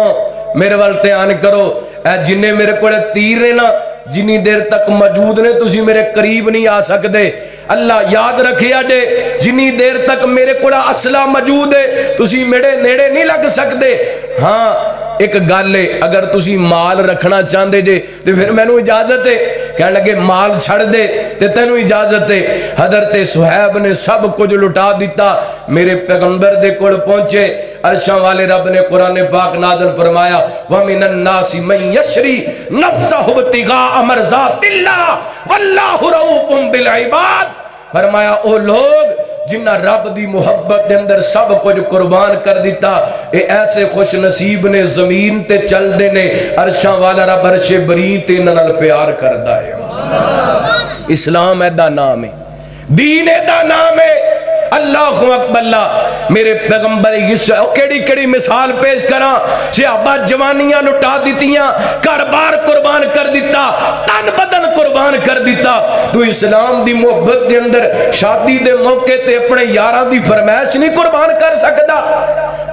میرے والتے آن کرو اے جننے میرے کوڑے تیر نے نا جنی دیر تک موجود نے تسی میرے قریب نہیں آ سکتے اللہ یاد رکھیا جے جنی دیر تک میرے کوڑا اسلحہ موجود ہے تسی میرے نیڑے نہیں لگ سکتے ہاں ایک گل ہے اگر تسی مال رکھنا چاہتے جے تو پھر میں نو اجازت ہے کہنے لگے مال چھڑ دے تے تینو اجازت ہے حضرت صہیب نے سب کچھ لٹا دیتا میرے پیغمبر دے کوڑ پہنچے عرشاں والے رب نے قرآن پاک نازل فرمایا وَمِنَ النَّاسِ مَنْ يَشْرِي نَفْسَهُ ابْتِغَاءَ مَرْضَاتِ اللَّهِ وَاللَّهُ رَءُوفٌ بِالْعِبَادِ فرمایا او لوگ جنہ رب دی محبت دے اندر سب کچھ قربان کر دیتا اے ایسے خوش نصیب نے زمین تے چل دے نے عرشاں والا رب عرش بری تے نال پیار کردا ہے اسلام ایدا نام ہے دین ایدا نام ہے اللہ اکبر اللہ میرے پیغمبر کیڑی کیڑی مثال پیش کرا صحابہ جوانیاں لٹا دیتیاں گھر بار قربان کر دیتا تن بدن قربان کر دیتا تو اسلام دی محبت دے اندر شادی دے موقع تے اپنے یاراں دی فرمائش نہیں قربان کر سکتا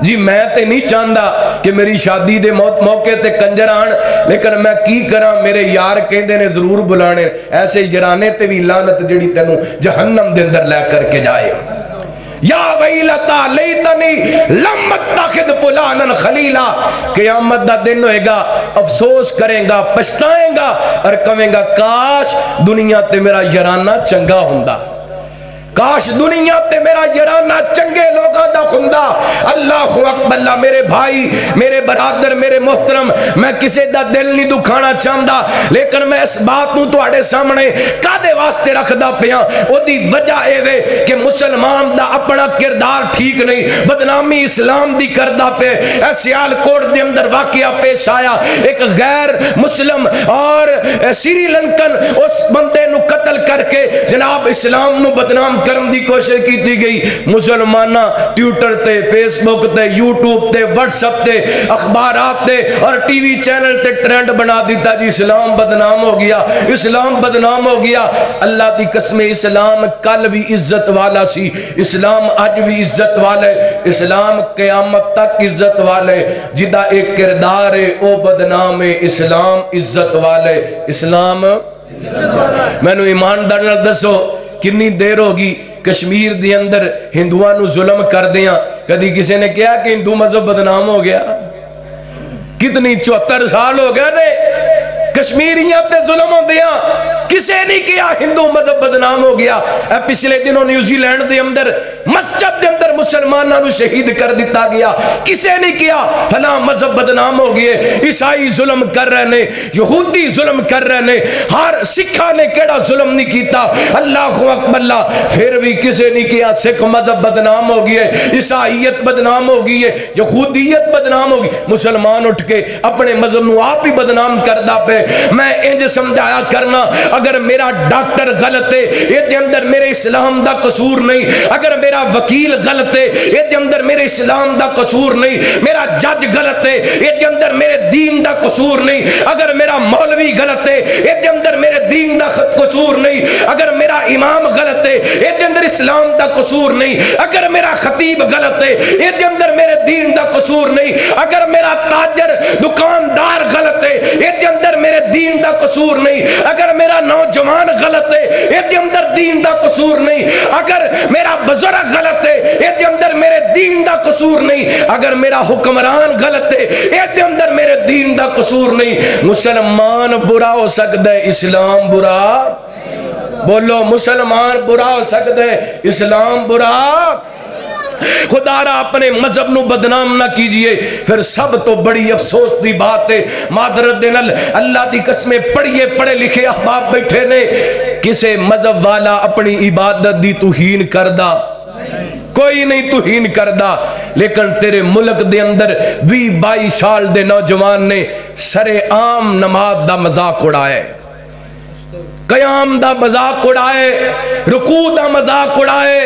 جی میں تے نہیں چاہندا کہ میری شادی دے موقع تے کنجر آن لیکن میں کی کراں میرے یار کہندے نے ضرور بلانے ایسے جرانے تے بھی لعنت جڑی تینوں جہنم دے اندر لے کر کے جائے یا ویلتا لیتنی لم اتخذ فلانا خلیلا قیامت دا دن ہوئے گا افسوس کریں گا پچھتائیں گا اور کہیں گا کاش دنیا تے میرا یارانہ چنگا ہوندا کاش دنیا تے میرا یارانہ چنگے لوگاں دا ہوندا اللہ اکبر اللہ میرے بھائی میرے برادر میرے محترم میں کسے دا دل نہیں دکھانا چاہندا لیکن میں اس بات نو تواڈے سامنے کادے واسطے رکھدا پیاں او دی وجہ اے وے کہ مسلمان دا اپنا کردار ٹھیک نہیں بدنامی اسلام دی کردا پے اے سیال کوٹ دے اندر واقعہ پیش آیا ایک غیر مسلم اور سری لنکن اس بندے نو قتل کر کے جناب اسلام نو بدنام کرم دی کوشش کی تھی گئی مسلمانہ ٹویٹر تے فیس بک تے یوٹیوب تے واٹس اپ تے اخبارات تے اور ٹی وی چینل تے ٹرینڈ بنا دیتا جی اسلام بدنام ہو گیا اسلام بدنام ہو گیا اللہ دی قسم اسلام کل بھی عزت والا سی اسلام آج بھی عزت والے اسلام قیامت تک عزت والے جدا ایک کردار ہے او بدنام ہے اسلام عزت والے اسلام میں نو ایماندار نال دسو کنی دیر ہوگی کشمیر دی اندر ہندوان نو ظلم کر دیاں کدی کسی نے کیا کہ ہندو مذہب بدنام ہو گیا کتنی 74 سال ہو گیا نے کشمیریاں تے ظلم ہو دیاں کسے نہیں کیا ہندو مذہب بدنام ہو گیا اے پچھلے دنوں نیوزی لینڈ دے اندر مسجد دے اندر مسلمانوں نو شہید کر دیتا گیا کسے نہیں کیا فلاں مذہب بدنام ہو گئے عیسائی ظلم کر رہے نے یہودی ظلم کر رہے نے ہر سکھا نے کیڑا ظلم نہیں کیتا اللہ اکبر اللہ پھر بھی کسے نہیں کیا سکھ مذہب بدنام ہو گئے عیسائیت بدنام ہو گئی ہے یہودیت بدنام ہو گئی مسلمان اٹھ کے اپنے مذہب نو آپ ہی بدنام کردا پے میں انج سمجھایا کرنا اگر میرا ڈاکٹر غلط ہے یہ دے اندر میرے اسلام دا قصور نہیں اگر میرا وکیل غلط ہے یہ دے اندر میرے اسلام دا قصور نہیں میرا جج غلط ہے یہ دے اندر میرے دین دا قصور نہیں اگر میرا مولوی غلط ہے یہ دے اندر میرے دین دا قصور نہیں اگر میرا امام غلط ہے یہ دے اندر اسلام دا قصور نہیں اگر میرا خطیب غلط ہے یہ دے اندر میرے دین دا قصور نہیں اگر میرا تاجر دکاندار غلط ہے یہ دے اندر میرے دین دا قصور نہیں اگر میرا نوجوان غلط ہے یہ دے اندر دین دا قصور نہیں اگر میرا بزرگ غلط ہے یہ دے اندر میرے دین دا قصور نہیں اگر میرا حکمران غلط ہے یہ دے اندر میرے دین دا قصور نہیں مسلمان برا ہو سکتا ہے اسلام برا بولو مسلمان برا ہو سکتے اسلام برا خدا را اپنے مذہب نو بدنام نہ کیجئے پھر سب تو بڑی افسوس دی بات ہے معذرت دینل اللہ دی قسمیں پڑھیے پڑھے لکھے احباب بیٹھے نے کسے مذہب والا اپنی عبادت دی توہین کردہ کوئی نہیں توہین کردہ لیکن تیرے ملک دے اندر 22 سال دے نوجوان نے سرے عام نماز دا مذاق اڑائے قیام دا مذاق اڑائے رکوع دا مذاق اڑائے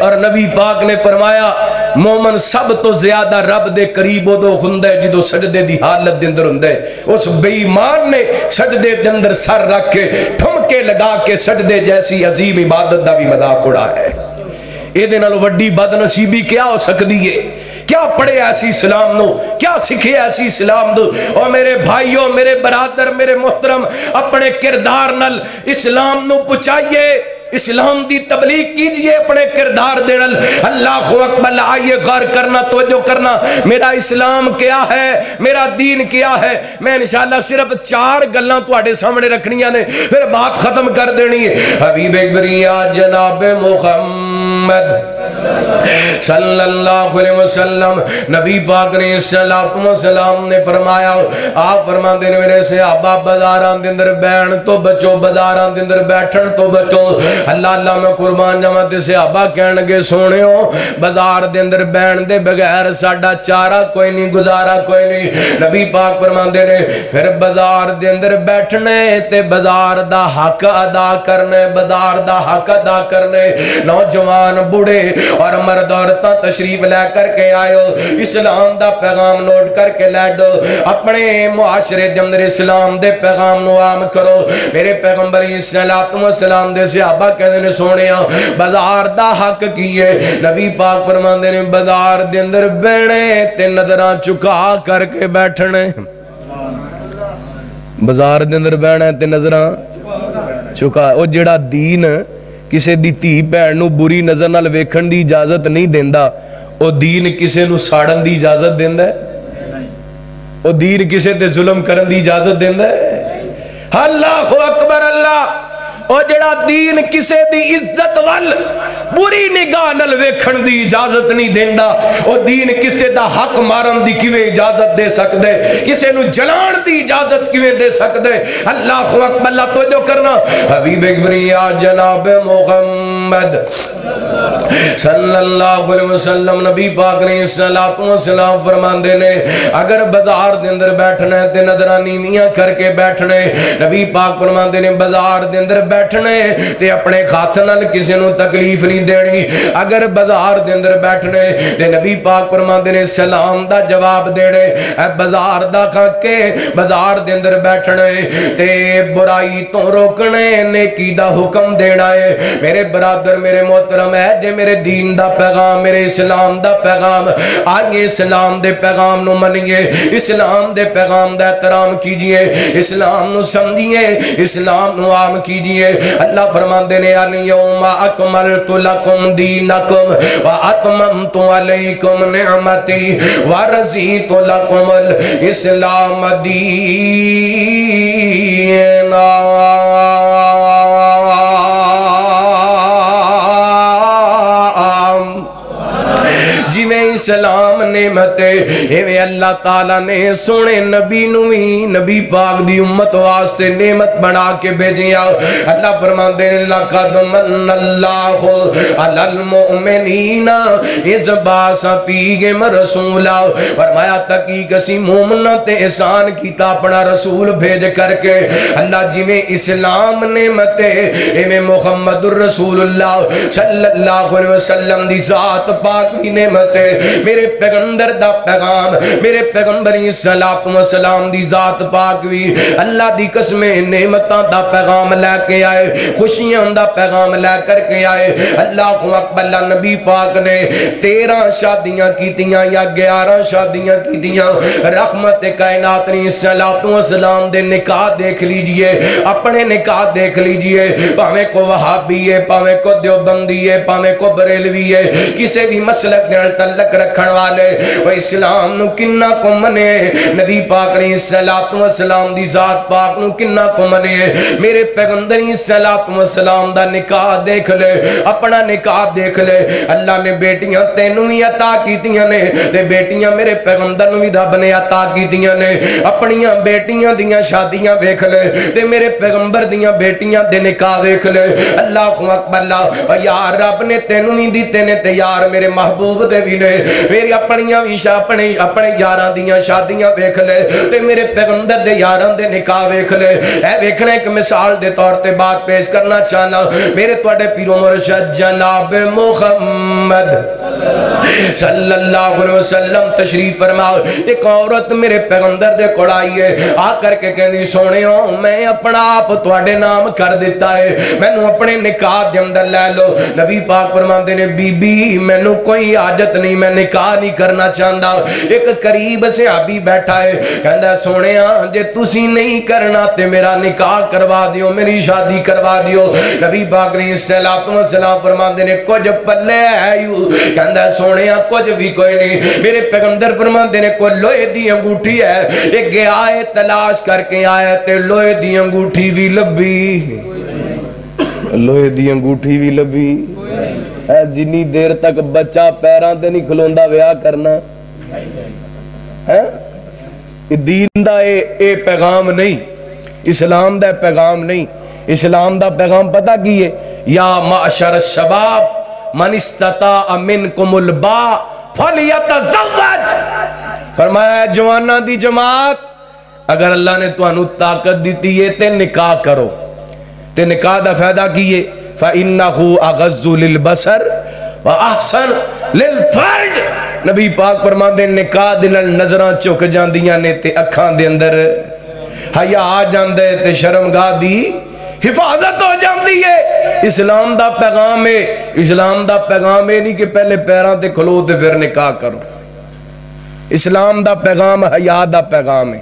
اور نبی پاک نے فرمایا مومن سب تو زیادہ رب دے قریب دو ہندے جدو سجدے دی حالت دے اندر ہندے اس بے ایمان نے سجدے دے اندر سر رکھ کے ٹھمکے لگا کے سجدے جیسی عظیم عبادت دا بھی مذاق اڑائے اے دے نالو وڈی بد نصیبی کیا ہو سکتی ہے کیا پڑھے ایسی اسلام نو کیا سکھے ایسی اسلام نو اور میرے بھائیوں میرے برادر میرے محترم اپنے کردار نل اسلام نو پچائیے اسلام دی تبلیغ کیجئے اپنے کردار دینل اللہ اکبر آئیے غور کرنا توجہ کرنا میرا اسلام کیا ہے میرا دین کیا ہے میں انشاءاللہ صرف 4 گلاں تواڈے سامنے رکھنیاں نے پھر بات ختم کر دینی ہے حبیب اکبریہ جناب محمد صلی اللہ علیہ وسلم نبی پاک نے السلام نے فرمایا آپ فرما دینے میرے سے آبا بازاران دندر بین تو بچو بازاران دندر بیٹھن تو بچو اللہ اللہ میں قربان جماعت سے آبا کہنگے سونے ہو بازار دندر بین دے بغیر ساڑھا چارہ کوئی نہیں گزارا کوئی نہیں نبی پاک فرما دینے پھر بازار دندر بیٹھنے تے بازار دا حق ادا کرنے بازار دا حق ادا کرنے نوجوان بڑے اور مرد عورتاں تشریف لے کر کے آئے ہو اسلام دا پیغام نوٹ کر کے لے دو اپنے معاشرے دے اندر اسلام دے پیغام نو عام کرو میرے پیغمبر السلام دے صحابہ کہتے نے سونے بازار دا حق کیے نبی پاک فرماندے نے بازار دے اندر بیٹھنے تے نظراں چکا کر کے بیٹھنے بازار دے اندر بیٹھنے تے نظراں چکا او جڑا دین کسے دی تھی بہن نو بری نظر نال ویکھن دی اجازت نہیں دیندا او دین کسے نو ساڑن دی اجازت دیندا ہے او دین کسے تے ظلم کرن دی اجازت دیندا ہے اللہ اکبر اللہ او جڑا دین کسے دی عزت وال بری نگاہ نال ویکھن دی اجازت نہیں دیندا او دین کسے دا حق مارن دی کیویں اجازت دے سکدے کسے نو جلان دی اجازت کیویں دے سکدے اللہ اکبر اللہ توجہ کرنا حبیب اکبریہ جناب محمد صلی اللہ علیہ وسلم نبی پاک نے السلام فرماندے نے اگر بازار دے اندر بیٹھنے تے نظراں نیویاں کر کے بیٹھنے نبی پاک فرماندے نے بازار دے اندر بیٹھنے تے اپنے ہاتھ نال کسی نو تکلیف نہیں دینی اگر بازار دے اندر بیٹھنے تے نبی پاک فرماندے نے سلام دا جواب دینے اے بازار دا کھا کے بازار دے اندر بیٹھنے تے برائی تو روکنے نیکی دا حکم دینا ہے میرے برادر میرے محترم ہے جے میرے دین دا پیغام میرے اسلام دا پیغام آئیے اسلام دے پیغام نو منیے اسلام دے پیغام دا احترام کیجئے اسلام نو سمجھیے اسلام نو عام کیجئے اللہ فرماندے نے الیوم اکملت لکم دینکم واتممت علیکم نعمتی ورضیت لکم الاسلام دینا جی میں اسلام نعمت ہے اللہ تعالیٰ نے سونے نبی نوی نبی پاک دی امت واسطے نعمت بنا کے بھیجیا اللہ فرماتے ہیں لَقَدْ مَنَّ اللَّهُ عَلَى الْمُؤْمِنِينَ اِذْ بَعَثَ فِيهِمْ رَسُولًا فرمایا تحقیق اسی مومنت احسان کیتا اپنا رسول بھیج کر کے اللہ جی میں اسلام نعمت ہے محمد الرسول اللہ صلی اللہ علیہ وسلم دی ذات پاک بھی نعمت میرے پیغمبر دا پیغام میرے پیغمبری صلاۃ و سلام دی ذات پاک بھی اللہ دی قسم نعمتاں دا پیغام لے کے آئے خوشیاں دا پیغام لے کر کے آئے اللہ اکبر نبی پاک نے 13 شادیاں کیتیاں یا 11 شادیاں کیتیاں رحمت کائنات نے صلاۃ و سلام دے نکاح دیکھ لیجئے اپنے نکاح دیکھ لیجئے پاویں کو وہابی ہے پاویں کو دیوبندی ہے پاویں کو بریلوی ہے کسی بھی مسلک تعلق رکھن والے وہ اسلام نو کننا کو منے نبی پاک علیہ السلام دی ذات پاک نو کننا کو منے میرے پیغمبر علیہ السلام دا نکاح دیکھ لے اپنا نکاح دیکھ لے اللہ نے بیٹیاں تینوں ہی عطا کیتیاں نے تے بیٹیاں میرے پیغمبر نو بھی رب نے عطا کیتیاں نے اپنیاں بیٹیاں دیاں شادیاں دیکھ لے تے میرے پیغمبر دیاں بیٹیاں دے نکاح دیکھ لے اللہ اکبر اللہ یار رب نے تینوں ہی دیتے نے تے یار میرے محبوب دے بھی نے میری اپنیاں بھی اپنے یاراں دیاں شادیاں دیکھ لے تے میرے پیغمبر دے یاراں دے نکاح دیکھ لے اے دیکھنے ایک مثال دے طور تے بات پیش کرنا چاہنا میرے تواڈے پیرو مرشد جناب محمد صلی اللہ علیہ وسلم تشریف فرماؤ ایک عورت میرے پیغمبر دے کول آئی ہے آ کر کے کہندی سونےو میں اپنا آپ تواڈے نام کر دیتا ہے مینوں اپنے نکاح دے اندر لے لو نبی پاک فرماندے نے بی بی مینوں کوئی حاجت نہیں میں نکاح نہیں کرنا چاہندا ایک قریب صحابی بیٹھا ہے کہندا سونےا جے تسی نہیں کرنا تے میرا نکاح کروا دیو میری شادی کروا دیو نبی پاک علیہ السلام فرماندے نے کچھ پلے ہے یو کہندا سونےا کچھ بھی کوئی نہیں میرے پیغمبر فرماندے نے کوئی لوہے دی انگوٹھی ہے ایک گیا ہے تلاش کر کے آیا تے لوہے دی انگوٹھی بھی لبھی لوہے دی انگوٹھی بھی لبھی جنی دیر تک بچہ پیران تے نہیں کھلوندا ویاہ کرنا دین دا اے پیغام نہیں اسلام دا پیغام نہیں اسلام دا پیغام پتہ کی ہے یا معاشر الشباب من استطاع منکم الباء فلیتزوج فرمایا جوانہ دی جماعت اگر اللہ نے تو انہوں طاقت دیتی ہے تے نکاح کرو تے نکاح دا فائدہ کیے فَإِنَّهُ أَغَزُّ لِلْبَصَرِ وَأَحْسَنُ لِلْفَرْجِ نبی پاک فرماندے نکاح دے نال نظراں چک جاندیاں نے تے اکھاں دے اندر حیا آ جاندے تے شرمگاہ دی حفاظت ہو جاندی ہے اسلام دا پیغام ہے اسلام دا پیغام ہے نہیں کہ پہلے پیراں تے کھلو تے پھر نکاح کرو اسلام دا پیغام حیا دا پیغام ہے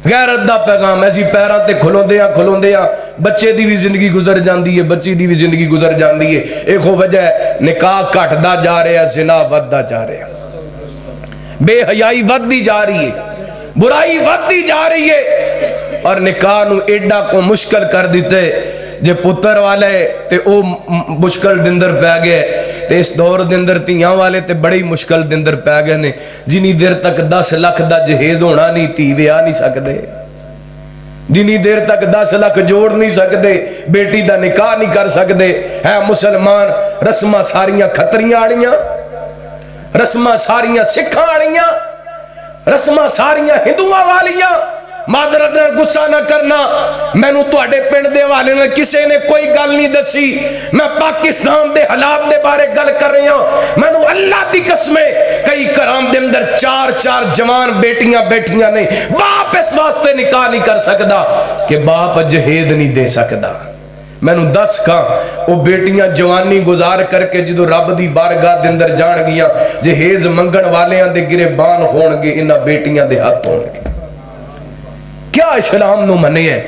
غیرت دا پیغام ایسی پیراں تے کھلوں دیا بچے دی بھی زندگی گزر جاندی ہے بچی دی بھی زندگی گزر جاندی ہے ایک وجہ ہے نکاح کٹدا جا رہے ہیں زنا وددا جا رہے ہیں بے حیائی ودی جا رہی ہے برائی ودی جا رہی ہے اور نکاح نو ایڈا کو مشکل کر دیتے جے پتر والے تے او مشکل دندر پہ گئے تے اس دور دندر تیاں والے تے بڑی مشکل دندر پہ گئے نے جنی دیر تک 10 لاکھ دا جہیز ہونا نہیں تی ویا نہیں سکدے جنی دیر تک 10 لاکھ جوڑ نہیں سکدے بیٹی دا نکاح نہیں کر سکدے ہے مسلمان رسمہ ساریاں کھتریاں آڑیاں رسمہ ساریاں سکھاں آڑیاں رسمہ ساریاں ہندوਆਂ والیاں معذرت نے غصہ نہ کرنا میں نو تو اڈے پنڈ دے والے نے کسے نے کوئی گل نہیں دسی میں پاکستان دے حالات دے بارے گل کر رہی ہوں میں نو اللہ دی قسمیں کئی کرام دے اندر 4 جوان بیٹیاں بیٹھیاں نہیں باپ اس واسطے نکاح نہیں کر سکدا کہ باپ جہیز نہیں دے سکدا میں نو 10 کہاں وہ بیٹیاں جوانی گزار کر کے جدو رب دی بارگاہ دے اندر جان گیا جہیز منگن والیاں دے گریبان ہون گے انہاں بیٹیاں دے ہاتھ ہون گے کیا اسلام نو منے ہے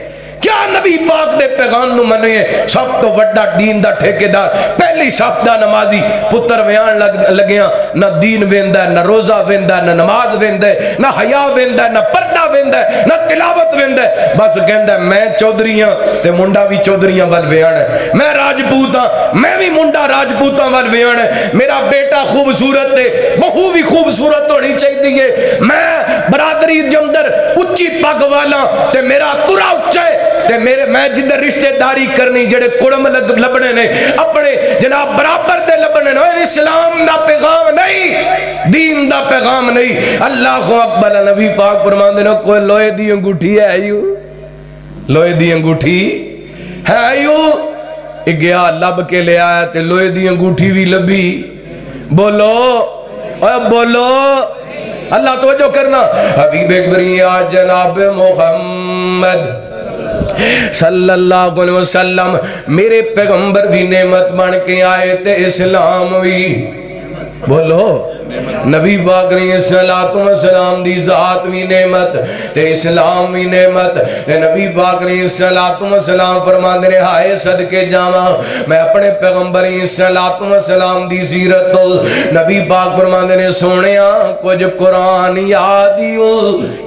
کیا نبی پاک دے پیغام نو منے ہے سب تو وڈا دین دا ٹھیکیدار پہلی صف دا نمازی پتر ویان لگیاں نہ دین ویندا ہے نہ روزہ ویندا ہے نہ نماز ویندا ہے نہ حیا ویندا ہے نہ پردہ ویندا ہے نہ تلاوت ویندا ہے بس کہندا ہے میں چودھری ہاں تے منڈا بھی چودھریاں ول ویان ہے میں راجپوت ہاں میں بھی منڈا راجپوتاں ول ویان ہے میرا بیٹا خوبصورت ہے بہو بھی خوبصورت ہونی چاہیے میں برادری دے اندر اچھی پگ والا تے میرا ترا اچا ہے تے میں جدھر رشتہ داری کرنی جڑے کڑم لبنے نے اپنے جناب برابر دے لبنے نے اسلام دا پیغام نہیں دین دا پیغام نہیں اللہ اکبر نبی پاک فرماندے نے کوئی لوہے دی انگوٹھی ہے یو لوہے دی انگوٹھی ہے یو گیا لب کے لے آیا تے لوہے دی انگوٹھی بھی لبھی بولو بولو اللہ توجہ کرنا حبیب اکبریہ جناب محمد صلی اللہ علیہ وسلم میرے پیغمبر بھی نعمت بن کے آئے تے اسلام ہوئی بولو نبی پاک علیہ السلام دی ذات بھی نعمت تے اسلام بھی نعمت تے نبی پاک علیہ السلام فرماندے نے ہائے صدقے جاواں میں اپنے پیغمبر علیہ السلام دی زیرت تو نبی پاک فرماندے نے سونیا کچھ قرآن یاد ہی ہو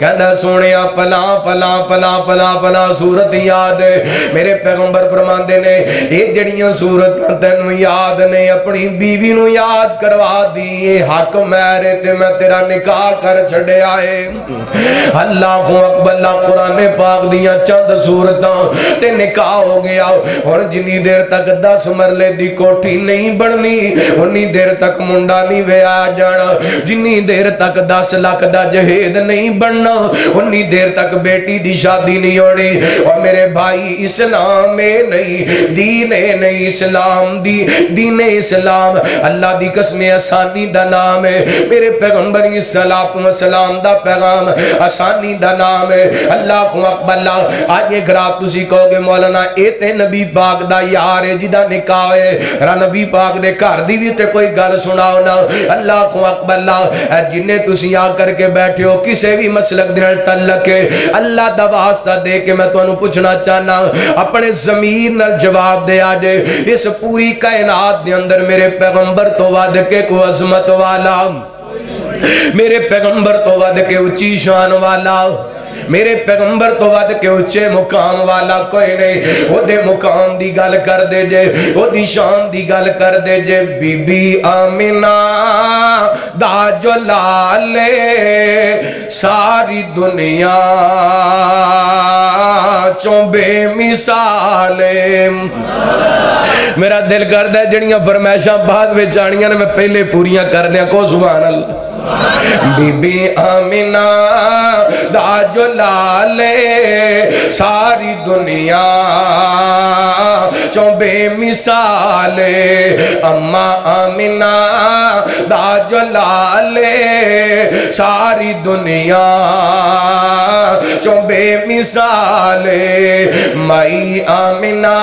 کہندا سونیا فلاں سورت یاد ہے میرے پیغمبر فرماندے نے یہ جڑیاں سورتاں تینوں یاد نے اپنی بیوی نو یاد کروا دی یہ حق میرے تے میں تیرا نکاح کر چھڑے آئے اللہ کو اکبر اللہ قرآن پاک دیاں چند سورتاں تے نکاح ہو گیا اور جنی دیر تک 10 مرلے دی کوٹھی نہیں بڑھنی انی دیر تک منڈا نہیں وے آ جانا جنی دیر تک 10 لاکھ دا جہید نہیں بڑھنا انی دیر تک بیٹی دی شادی نہیں ہونی اور میرے بھائی اسلام میں نہیں دین نہیں اسلام دین اسلام اللہ دی قسم آسانی دا نام ہے میرے پیغمبر السلام دا پیغام آسانی دا نام ہے اللہ کو اکبر اللہ آج ایک رات تسی کہو گے مولانا اے تے نبی پاک دا یار ہے جدا نکاح ہے را نبی پاک دے گھر دی تے کوئی گل سناؤ نا اللہ کو اکبر اللہ جنہیں تسی آ کر کے بیٹھے ہو کسے بھی مسلک دے تعلق ہے اللہ دا واسطہ دے کے میں تانوں پوچھنا چاہنا اپنے ضمیر نال جواب دے آجے اس پوری کائنات دے اندر میرے پیغمبر تو ود کے کوئی عظمت والا میرے پیغمبر تو ود کے اونچی شان والا میرے پیغمبر تو ود کے اونچے مقام والا کوئی نہیں وہ دے مقام دی گل کر دے جے وہ دی شان دی گل کر دے جے بی بی آمینہ دا جو لالے ساری دنیا چوں بے مثالے میرا دل کردا ہے جڑیاں فرمائشاں بعد وچ آنیاں نے میں پہلے پوریاں کر دیاں کو سبحان اللہ بی بی آمینہ دا جو لالے ساری دنیا چوں بے مثالے اماں آمینہ دا جو لالے ساری دنیا چوں بے مثالے مائی آمینہ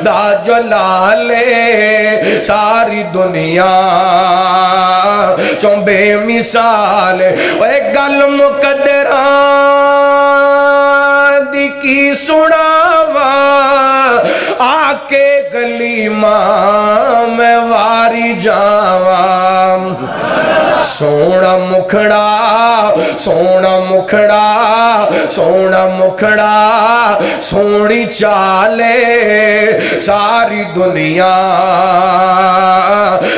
دا جو لالے ساری دنیا چوں بے مثال اے گل مقدران دی کی سناوا آکے گلی ماں میں واری جاواں سونا مکھڑا سونا مکھڑا سونا مکھڑا سونی چالے ساری دنیا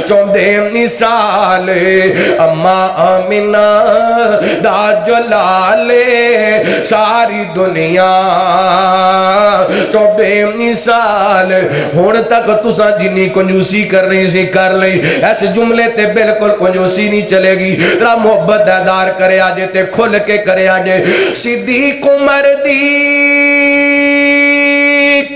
چوں دے مثال اماں آمینہ دا جو لالے ساری دنیا چوں بے مثال ہون تک تساں جنی کنجوسی کر رہی سی کر لئی ایسے جملے تے بالکل کنجوسی نہیں چلے گی را محبت دار کرے آجے تے کھل کے کرے آجے صدیق عمر دی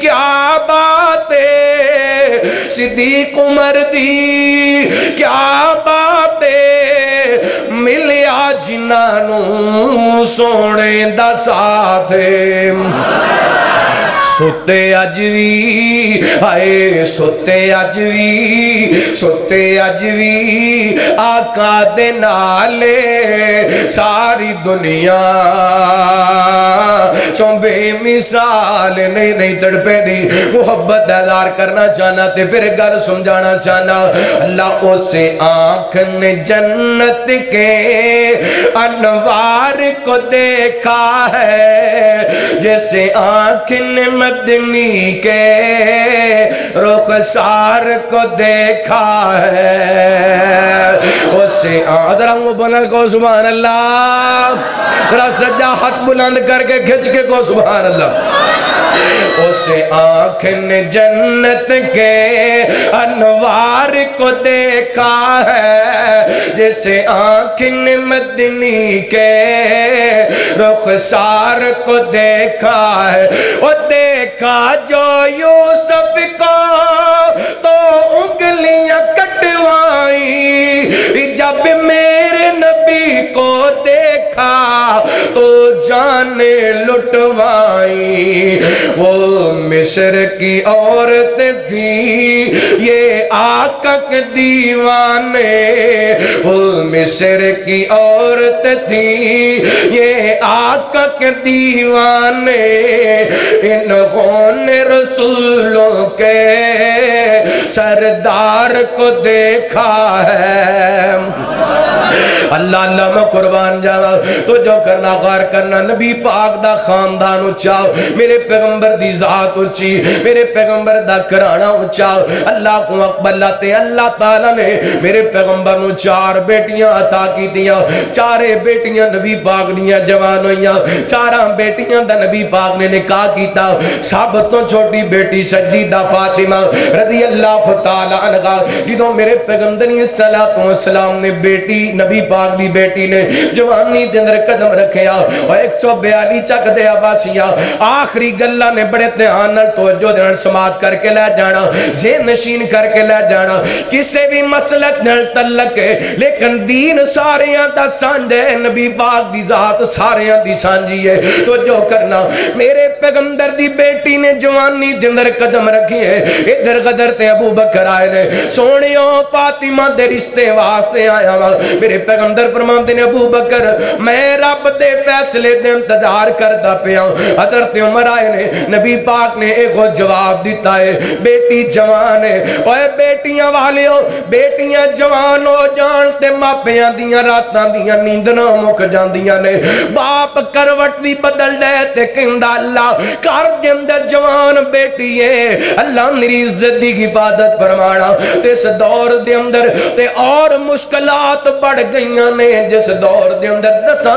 کیا بات ہے صدیق عمر دی کیا بات ہے ملیا جنانوں سونے دا ساتھ ستے اجوی آئے ستے اجوی آقا دے نالے ساری دنیا چوں بے مثال نہیں تڑپے دی محبت دار کرنا چاہنا تے پھر گھر سمجھانا چاہنا اللہ اسے آنکھ نے جنت کے انوار کو دیکھا ہے جیسے آنکھ نے مدنی کے رخسار کو دیکھا ہے اسے آدھرانگو بنال کو سبحان اللہ ذرا سجا ہاتھ بلند کر کے کھچ کے کو سبحان اللہ اسے آنکھ نے جنت کے انوار کو دیکھا ہے جیسے آنکھ نے مدنی کے رخسار کو دیکھا ہے وہ دیکھا جو یوسف کو تو انگلیاں کٹوائی جب میرے نبی کو دیکھا تو جانے لٹوائی، وہ مصر کی عورت تھی یہ آقا کے دیوانے، وہ مصر کی عورت تھی یہ آقا کے دیوانے، انہوں نے رسولوں کے سردار کو دیکھا ہے۔ اللہ اللہ میں قربان جانا، تو جو کرنا غار کرنا، نبی پاک دا خاندان اچھاؤ، میرے پیغمبر دی ذات اچھی، میرے پیغمبر دا کرانا اچھاؤ۔ اللہ کو اقبل لاتے، اللہ تعالیٰ نے میرے پیغمبر نو 4 بیٹیاں عطا کی دیا، 4 بیٹیاں نبی پاک دیا جوان ہوئیاں، 4 بیٹیاں دا نبی پاک نے نکاح کیتا۔ سب تو چھوٹی بیٹی سیدہ فاطمہ رضی اللہ تعالیٰ عنہ، جدوں میرے پیغمبر علیہ السلام نے بیٹی نبی پاک دی بیٹی نے جوانی دے اندر قدم رکھیا اور 142 چک دے عباسیہ آخری گلہ نے بڑے دھیان نال توجہ دے نال سماعت کر کے لے جانا، ذہن نشین کر کے لے جانا، کسے بھی مسلک نال تعلق ہے لیکن دین ساریاں دا سانجھے، نبی پاک دی ذات ساریاں دی سانجھی ہے۔ تو جو کرنا میرے پیغمبر دی بیٹی نے جوانی دے اندر قدم رکھی ہے، ادھر غدر تے ابو بکر آئے نے، سونیوں فاطمہ دے رشتے واسطے آیا ہوا۔ میرے پیغمبر فرماتے ہیں ابو بکر میں رب دے فیصلے دے انتظار کرتا پیا۔ حضرت عمر آئے نے، نبی پاک نے ایک جواب دیتا ہے، بیٹی جوان ہے، اور بیٹیاں والے ہو، بیٹیاں جوان ہو جان تے ماپیاں دیاں راتاں دیاں نیندنا مک جاندیاں نے، باپ کروٹ بھی بدل دے تے کہندا اللہ کر دے اندر جوان بیٹی ہے، اللہ میری عزت دی حفاظت فرمانا۔ اس دور دے اندر تے اور مشکلات بڑھ گئیاں نے، جس دور دے اندر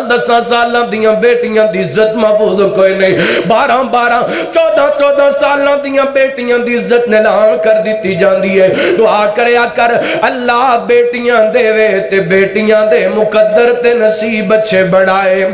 10 سالاں دیاں بیٹیاں دی عزت محفوظ کوئی نہیں، 12 14 سالاں دیاں بیٹیاں دی عزت نیلام کر دیتی جاندی ہے۔ دعا کریا کر اللہ بیٹیاں دے وے تے بیٹیاں دے مقدر تے نصیب اچھے بڑھائے،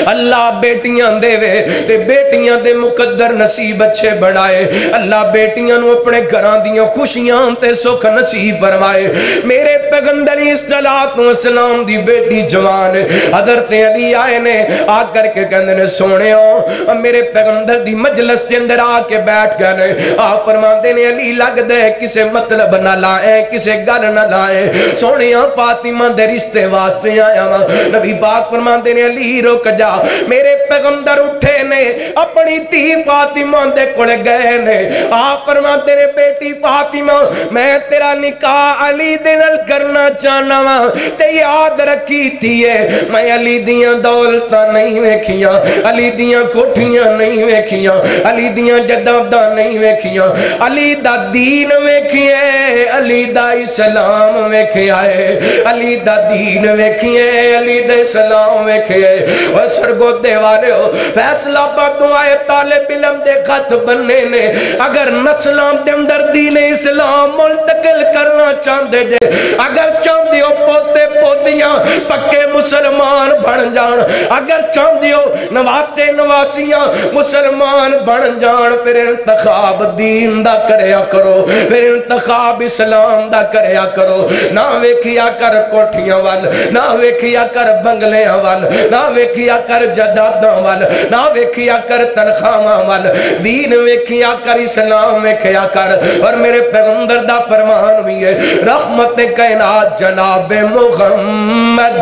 اللہ بیٹیاں دے وے تے بیٹیاں دے مقدر نصیب اچھے بڑھائے، اللہ بیٹیاں نو اپنے گھراں دیاں خوشیاں تے سکھ نصیب فرمائے۔ میرے پیغمبر علیہ السلام دی بیٹی جوان حضرت علی آئے نے، آ کر کے کہندے نے سونےو میرے پیغمبر دی مجلس کے اندر آ کے بیٹھ گئے نے، آپ فرماندے نے علی لگ دے کسے مطلب نہ لائے کسے گل نہ لائے، سونیا فاطمہ دے رشتے واسطے آیا وا۔ نبی پاک فرماندے نے علی رک جا، میرے پیغمبر اٹھے نے اپنی تھی فاطمہ دے کول گئے نے، آپ فرماتے نے بیٹی فاطمہ میں تیرا نکاح علی دے نال کرنا چاہنا وا، تے یاد رکھی تھی ہے میں علی دیاں دولتاں نہیں ویکھیاں، علی دیاں کوٹھیاں نہیں ویکھیاں، علی دیاں جداداں نہیں ویکھیاں، علی دا دین ویکھیے، علی دا اسلام ویکھیا ہے، علی دا دین ویکھیے، علی دا اسلام ویکھیے۔ اور سرگودے والے ہو فیصلہ پر دعائے طالب علم دے خط بننے نے، اگر نسلام دے اندر دین اسلام منتقل کرنا چاہتے جے، اگر چاہتے ہو پوتے پوتیاں پکے مسلمان بن جان، اگر چاہتے ہو نواسے نواسیاں مسلمان بن جان، پھر انتخاب دین دا کریا کرو، پھر انتخاب اسلام دا کریا کرو، نہ ویکھیا کر کوٹھیاں وال، نہ ویکھیا کر بنگلیاں وال، نہ ویکھیا کر جداداں وال، نہ ویکھیا کر تنخواہاں وال، دین ویکھیا کر اسلام ویکھیا کر۔ اور میرے پیغمبر دا فرمان بھی ہے، رحمت کائنات جناب محمد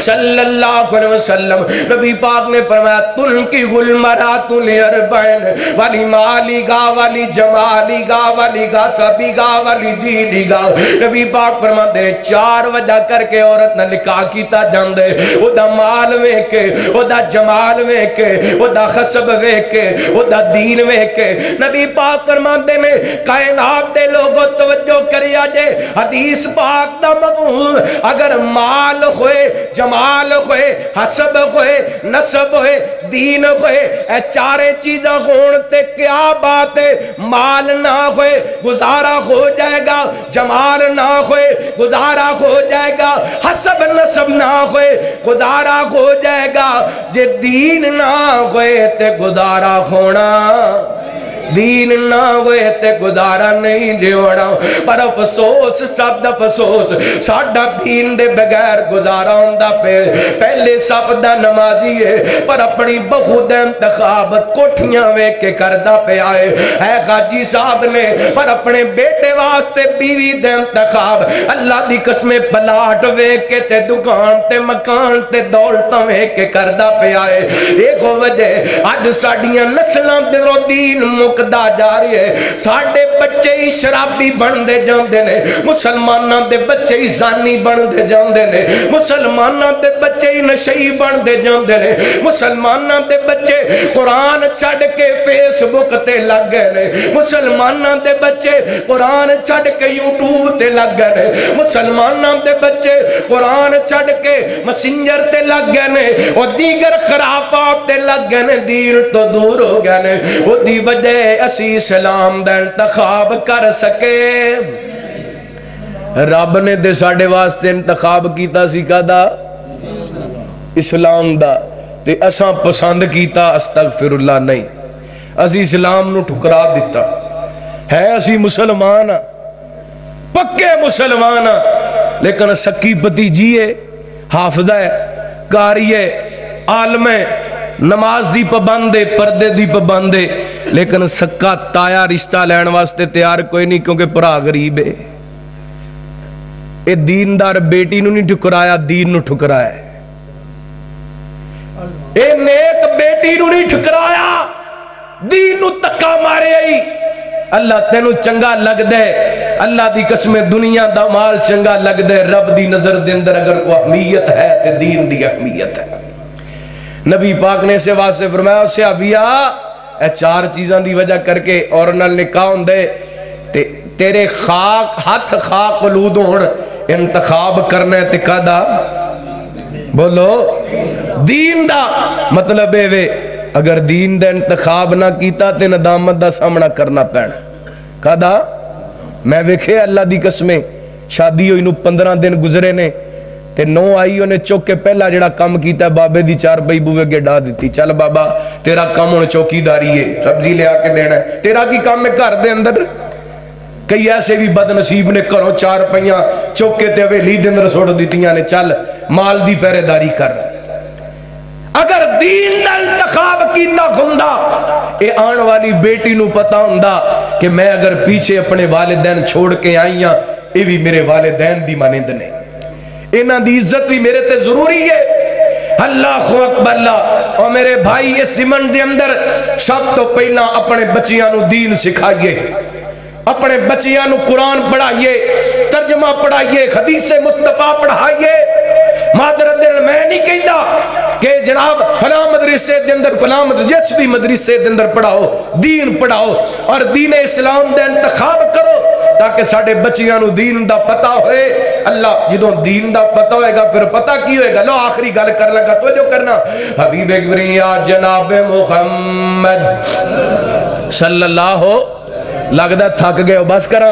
صلی اللہ علیہ وسلم، نبی پاک نے فرمایا تنکح المرأۃ لاربعین ولی مالگا ولی جمالگا ولی غصبگا ولی دینگا۔ نبی پاک فرماتے ہیں 4 وجہ کر کے عورت نہ نکاح کیتا جاندے، او دا مال ویکھ کے، او دا جمال ویکھ کے، او دا خصب ویکھ کے، او دا دین ویکھ کے۔ نبی پاک فرماتے ہیں کائنات دے لوگوں توجہ کریا جے، حدیث پاک دا مفہوم اگر مال ہوئے، جمال ہوئے، حسب ہوئے، نسب ہوئے، دین ہوئے، اے 4 چیزاں ہون تے کیا بات ہے؟ مال نہ ہوئے گزارا ہو جائے گا، جمال نہ ہوئے گزارا ہو جائے گا، حسب نسب نہ ہوئے گزارا ہو جائے گا، جے دین نہ ہوئے تے گزارا ہونا دین نہ ہوئے تے گزارا نہیں جیوڑا پر افسوس سب افسوس ساڈا دین دے بغیر گزارا ہوندا پے پہلے صف دا نمازی ہے پر اپنی بہو دے انتخاب کوٹھیاں ویکھ کے کردا پہ آئے اے حاجی صاحب نے پر اپنے بیٹے واسطے بیوی دے انتخاب اللہ دی قسمیں پلاٹ ویکھ کے تے دکان تے مکان تے دولتاں ویکھ کے کردا پہ آئے ایک وجہ اج ساڈیاں نسلاں دے دین مکدا جا رہی ہے ساڈے بچے ہی شرابی بندے جاندے نے مسلماناں دے بچے ہی زانی بندے جاندے نے مسلماناں دے بچے ہی نشئی بندے جاندے نے مسلماناں دے بچے قرآن چھڑ کے فیس بک تے لگ گئے نے مسلماناں دے بچے قرآن چھڑ کے یوٹیوب تے لگ گئے نے مسلماناں دے بچے قرآن چھڑ کے مسنجر تے لگ گئے نے اور دیگر خرافات تے لگ گئے نے دین تو دور ہو گئے نے وہ دی وجہ اسی اسلام دا انتخاب کر سکے رب نے دے ساڑے واسطے انتخاب کیتا سکا دا اسلام دا تے اساں پسند کیتا استغفر اللہ نہیں اسی اسلام نو ٹھکرا دیتا ہے اسی مسلمان پکے مسلمان لیکن سکی پتی جیے حافظہ ہے قاری ہے عالم ہے نماز دی پابندے پردے دی پابندے لیکن سکا تایا رشتہ لین واسطے تیار کوئی نہیں کیونکہ پرا غریب ہے اے دیندار بیٹی نو نہیں ٹھکرایا دین نو ٹھکرایا اے نیک بیٹی نو نہیں ٹھکرایا دین نو تکا مارے آئی اللہ تینو چنگا لگ دے اللہ دی قسم دنیا دا مال چنگا لگ دے رب دی نظر دے اندر اگر کوئی اہمیت ہے تے دین دی اہمیت ہے نبی پاک نے سے واسطے فرمایا اسے ابیا اے چار چیزاں دی وجہ کر کے اور نال نکاح ہوندے تیرے خاک ہاتھ خاک قلود ہون انتخاب کرنے تے کدا بولو دین دا مطلب ہے وے اگر دین دا انتخاب نہ کیتا تے ندامت دا سامنا کرنا پینا کدا میں ویکھے اللہ دی قسمیں شادی ہوئی نو 15 دن گزرے نے تے 9 آئی انہیں چوک کے پہلا جڑا کام کیتا ہے بابے دی 4 بھائی بوے کے ڈا دیتی چل بابا تیرا کام ہونے چوکی داری ہے سبزی لے آکے دینا ہے تیرا کی کام میں کر دے اندر کئی ایسے بھی بد نصیب نے کرو 4 پہیاں چوک کے تے ویلی دن رسوڑ دیتیاں نے چل مال دی پہرے داری کر اگر دین دا انتخاب کیتا گھندا اے آن والی بیٹی نو پتا ہوندا کہ میں اگر پیچھے اپنے والدین چھوڑ کے آئیاں اے بھی میرے والدین دی مانند نے انہاں دی عزت بھی میرے تے ضروری ہے اللہ اکبر اللہ اور میرے بھائی اس زمن دے اندر سب تو پہلا اپنے بچیاں نو دین سکھائیے اپنے بچیاں نو قرآن پڑھائیے ترجمہ پڑھائیے حدیث مصطفیٰ پڑھائیے مادر دل میں نہیں کہتا کہ جناب فلاں مدرسے دے اندر فلاں جس بھی مدرسے دے اندر پڑھاؤ دین پڑھاؤ اور دین اسلام دے انتخاب کرو تاکہ ساڑھے بچیاں نو دین دا پتہ ہوئے اللہ جدوں دین دا پتہ ہوئے گا پھر پتہ کی ہوئے گا لو آخری گل کر لگا تو جو کرنا حبیب اکبریہ جناب محمد صلی اللہ ہو لگدہ تھک گئے ہو بس کرا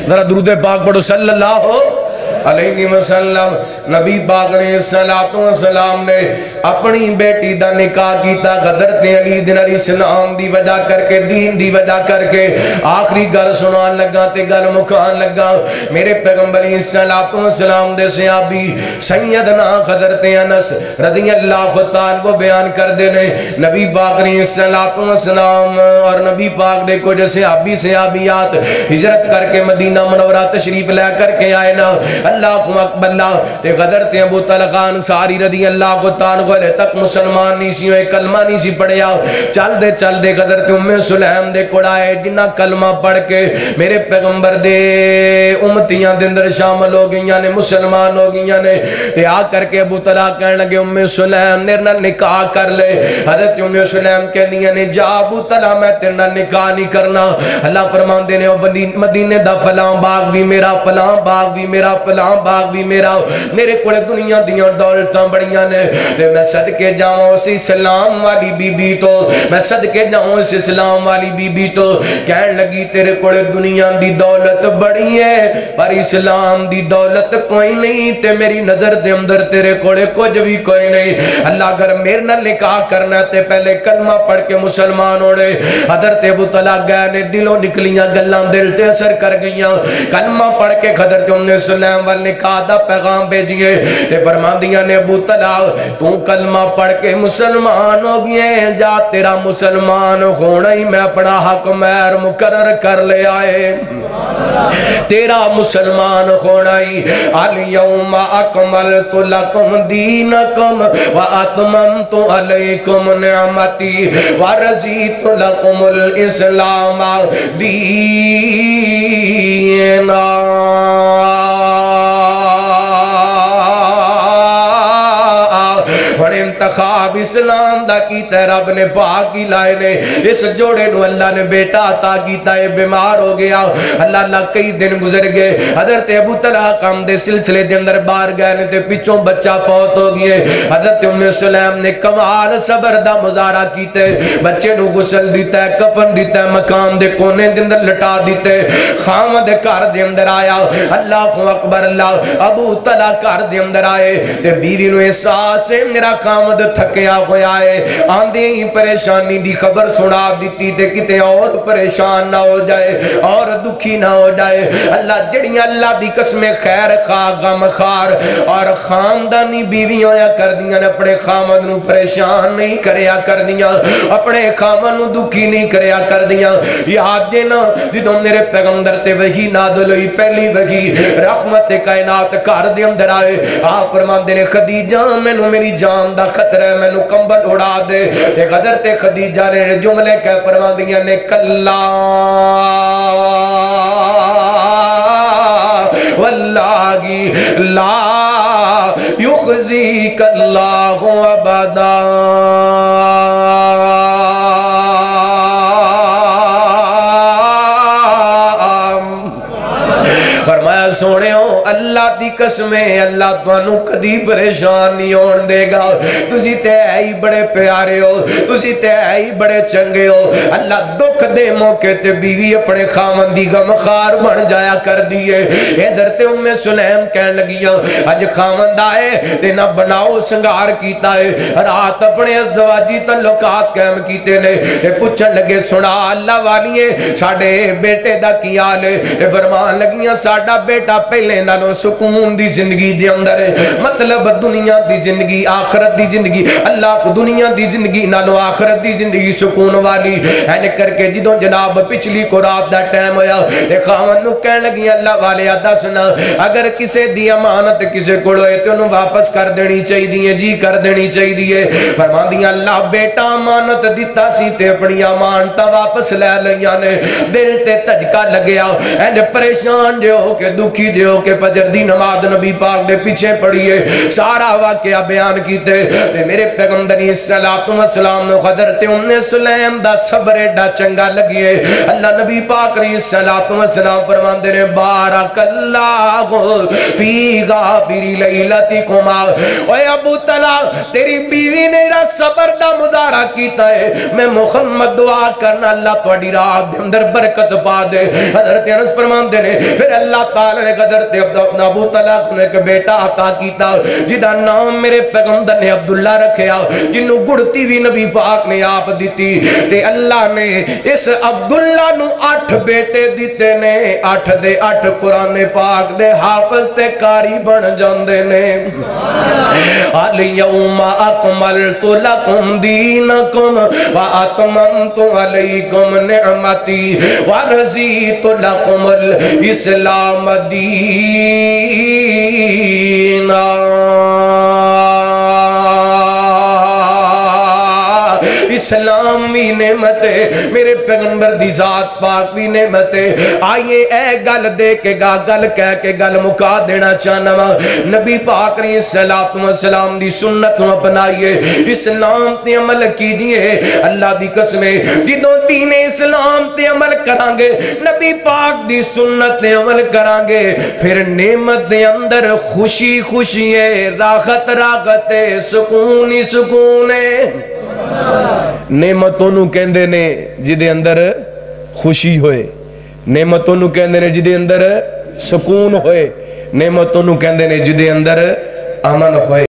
ذرا درود پاک پڑھو صلی اللہ علیہ وسلم نبی پاک نے السلام نے اپنی بیٹی دا نکاح کیتا حضرت علی بن ابی السلام دی وجہ کر کے دین دی وجہ کر کے آخری گل سنان لگا تے گل مکان لگا میرے پیغمبر السلام دے صحابی سیدنا حضرت انس رضی اللہ تعالیٰ کو بیان کر دے نے نبی پاک نے السلام اور نبی پاک دے کچھ صحابیات ہجرت کر کے مدینہ منورہ تشریف لے کر کے آئے نا اللہ اکبر اللہ تے حضرت ابو طلحہ انصاری رضی اللہ تعالیٰ لے تک مسلمان نہیں سی ہوئے کلمہ نہیں سی پڑھیا چل دے حضرت ام سلیم دے کوڑائے جنہ کلمہ پڑھ کے میرے پیغمبر دے امتیاں دے اندر شامل ہو گئیاں نے مسلمان ہو گئیاں نے تے آ کر کے ابو طلحہ کہنے لگے ام سلیم میرے نال نکاح کر لے حضرت ام سلیم کہنی نے جا ابو طلحہ میں تیرے نال نکاح نہیں کرنا اللہ فرمان دینے مدینے دا فلاں باغ بھی میرا فلاں باغ بھی میرا فلاں باغ بھی میرا میرے کو دنیا دیاں دولتاں بڑیاں نے تے میں صدقے جاؤں اس اسلام والی بی بی تو میں صدقے جاؤں اس اسلام والی بی بی تو کہن لگی تیرے کو دنیا دی دولت بڑی ہے پر اسلام دی دولت کوئی نہیں تے میری نظر دے اندر تیرے کوڑے کچھ بھی کوئی نہیں اللہ اگر میرے نہ نکاح کرنا تے پہلے کلمہ پڑھ کے مسلمان ہوڑے حضرت ابو طلحہ گئے نے دلوں نکلیاں گلان دل تے اثر کر گئیاں کلمہ پڑھ کے حضرت ام سلیم وال نکاح دا پیغام بھیجیے تے فرمان دیا نے ابو طلحہ تو کلمہ پڑھ کے مسلمان ہو گئے جا تیرا مسلمان ہونا ہی میں اپنا حق مہر مقرر کر لے آئے تیرا مسلمان ہونا ہی الیوم اکملت لکم دینکم واتممت علیکم نعمتی ورزیت لکم الاسلام دینا اور انتخاب اسلام دا کیتا رب نے پاک ہی لائے نے اس جوڑے نو اللہ نے بیٹا عطا کیتا ہے بیمار ہو گیا اللہ کئی دن گزر گئے حضرت ابو طلحہ کام دے سلسلے دے اندر بار گئے نے تے پچھوں بچہ فوت ہو گئے حضرت ام سلیم نے کمال صبر دا مظاہرہ کیتے بچے نو غسل دیتا ہے کفن دیتا ہے مقام دے کونے دے اندر لٹا دیتے خامد گھر دے اندر آیا اللہ اکبر اللہ ابو طلحہ گھر دے اندر آئے تے بیوی نو احساس سے میرا خامد تھکیا ہویا ہے آندے ہی پریشانی دی خبر سنا دیتی تے کتے اور پریشان نہ ہو جائے اور دکھی نہ ہو جائے اللہ جڑیاں اللہ دی قسم خیر خواہ غم خار اور خاندانی بیویوں یا کر دیاں اپنے خامد نو پریشان نہیں کریا کر دیاں اپنے خامد نو دکھی نہیں کریا کر دیاں یاد دینا جدوں میرے پیغمبر تے وحی نازل ہوئی پہلی وحی رحمت کائنات کار دے اندر آئے آپ فرماندے نے خدیجہ مینوں میری جان دا خطرہ ہے مینوں کمبل اڑا دے ایک حضرت خدیجہ نے جملے کہہ فرماندیاں نے کلا واللہ لا یخزیک اللہ ابدا فرمایا سونے ہو اللہ دی قسمیں اللہ توانو کدی پریشان نہیں ہون دے گا تسی تے ہی بڑے پیارے ہو تسی تے ہی بڑے چنگے ہو اللہ دکھ دے موقع تے بیوی اپنے خامن دی غم خار بن جایا کر دیئے حضرت ام سلیم کہن لگیاں اج خامن دائے تے نہ بناؤ سنگار کیتا ہے رات اپنے ازدواجی تعلقات قائم کیتے نے پوچھن لگے سنا اللہ والیے ساڈے بیٹے دا کی حال ہے فرمان لگیاں ساڈا بیٹا پہلے نالوں سکون دی زندگی دے اندر ہے مطلب دنیا دی زندگی آخرت دی زندگی اللہ کو دنیا دی زندگی نالوں آخرت دی زندگی سکون والی ہے کر کے جدوں جناب پچھلی کو رات دا ٹائم ہویا ایک خاون نو کہن لگی اللہ والے دسنا اگر کسے دی امانت کسے کول ہوئے تے انہوں واپس کر دینی چاہیے جی کر دینی چاہیے فرماندیاں اللہ بیٹا امانت دیتا سی تے اپنی امانتاں واپس لے لیاں نے دل تے تجکا لگیا اینڈ پریشان جو ہو کے دکھی جو ہو کے فجر دی نماز نبی پاک دے پیچھے پڑھیے سارا واقعہ بیان کیتے میرے پیغمبر صلوات و سلام نے حضرت ام سلیم دا صبر ایڈا چنگا لگیے اللہ نبی پاک علیہ الصلوۃ والسلام فرماندے نے بارک اللہ فی غابر لیلتکم اے ابو طلحہ تیری بیوی نے را صبر دا مظاہرہ کیتا ہے میں محمد دعا کرنا اللہ تواڈی رات دے اندر برکت پا دے حضرت انس فرماندے نے پھر اللہ تعالی نے حضرت ابو طلحہ کو ایک بیٹا عطا کیتا جدا نام میرے پیغمبر نے عبداللہ رکھیا جنوں گڑتی بھی نبی پاک نے آپ دیتی تے اللہ نے اس عبداللہ نو 8 بیٹے دیتے نے 8 دے 8 قرآن پاک دے حافظ تے کاری بن جاندے نے الیوم اکملت لکم دینکم واتممت علیکم نعمتی ورزیت لکم الاسلام دینا اسلام بھی نعمت ہے، میرے پیغمبر دی ذات پاک بھی نعمت ہے۔ آئیے اے گل دے کے گل کہہ کے گل مکا دینا چاہنا وا، نبی پاک علیہ السلام دی سنت نو اپنائیے، اسلام تے عمل کیجئے۔ اللہ دی قسم ہے جدوں دین اسلام تے عمل کران گے، نبی پاک دی سنت تے عمل کران گے، پھر نعمت دے اندر خوشی خوشی ہے، راحت راحت ہے، سکون ہی سکون ہے۔ نعمتوں نو کہندے نے جدے اندر خوشی ہوئے، نعمتوں نو کہندے نے جدے اندر سکون ہوئے، نعمتوں نو کہندے نے جدے اندر امن ہوئے۔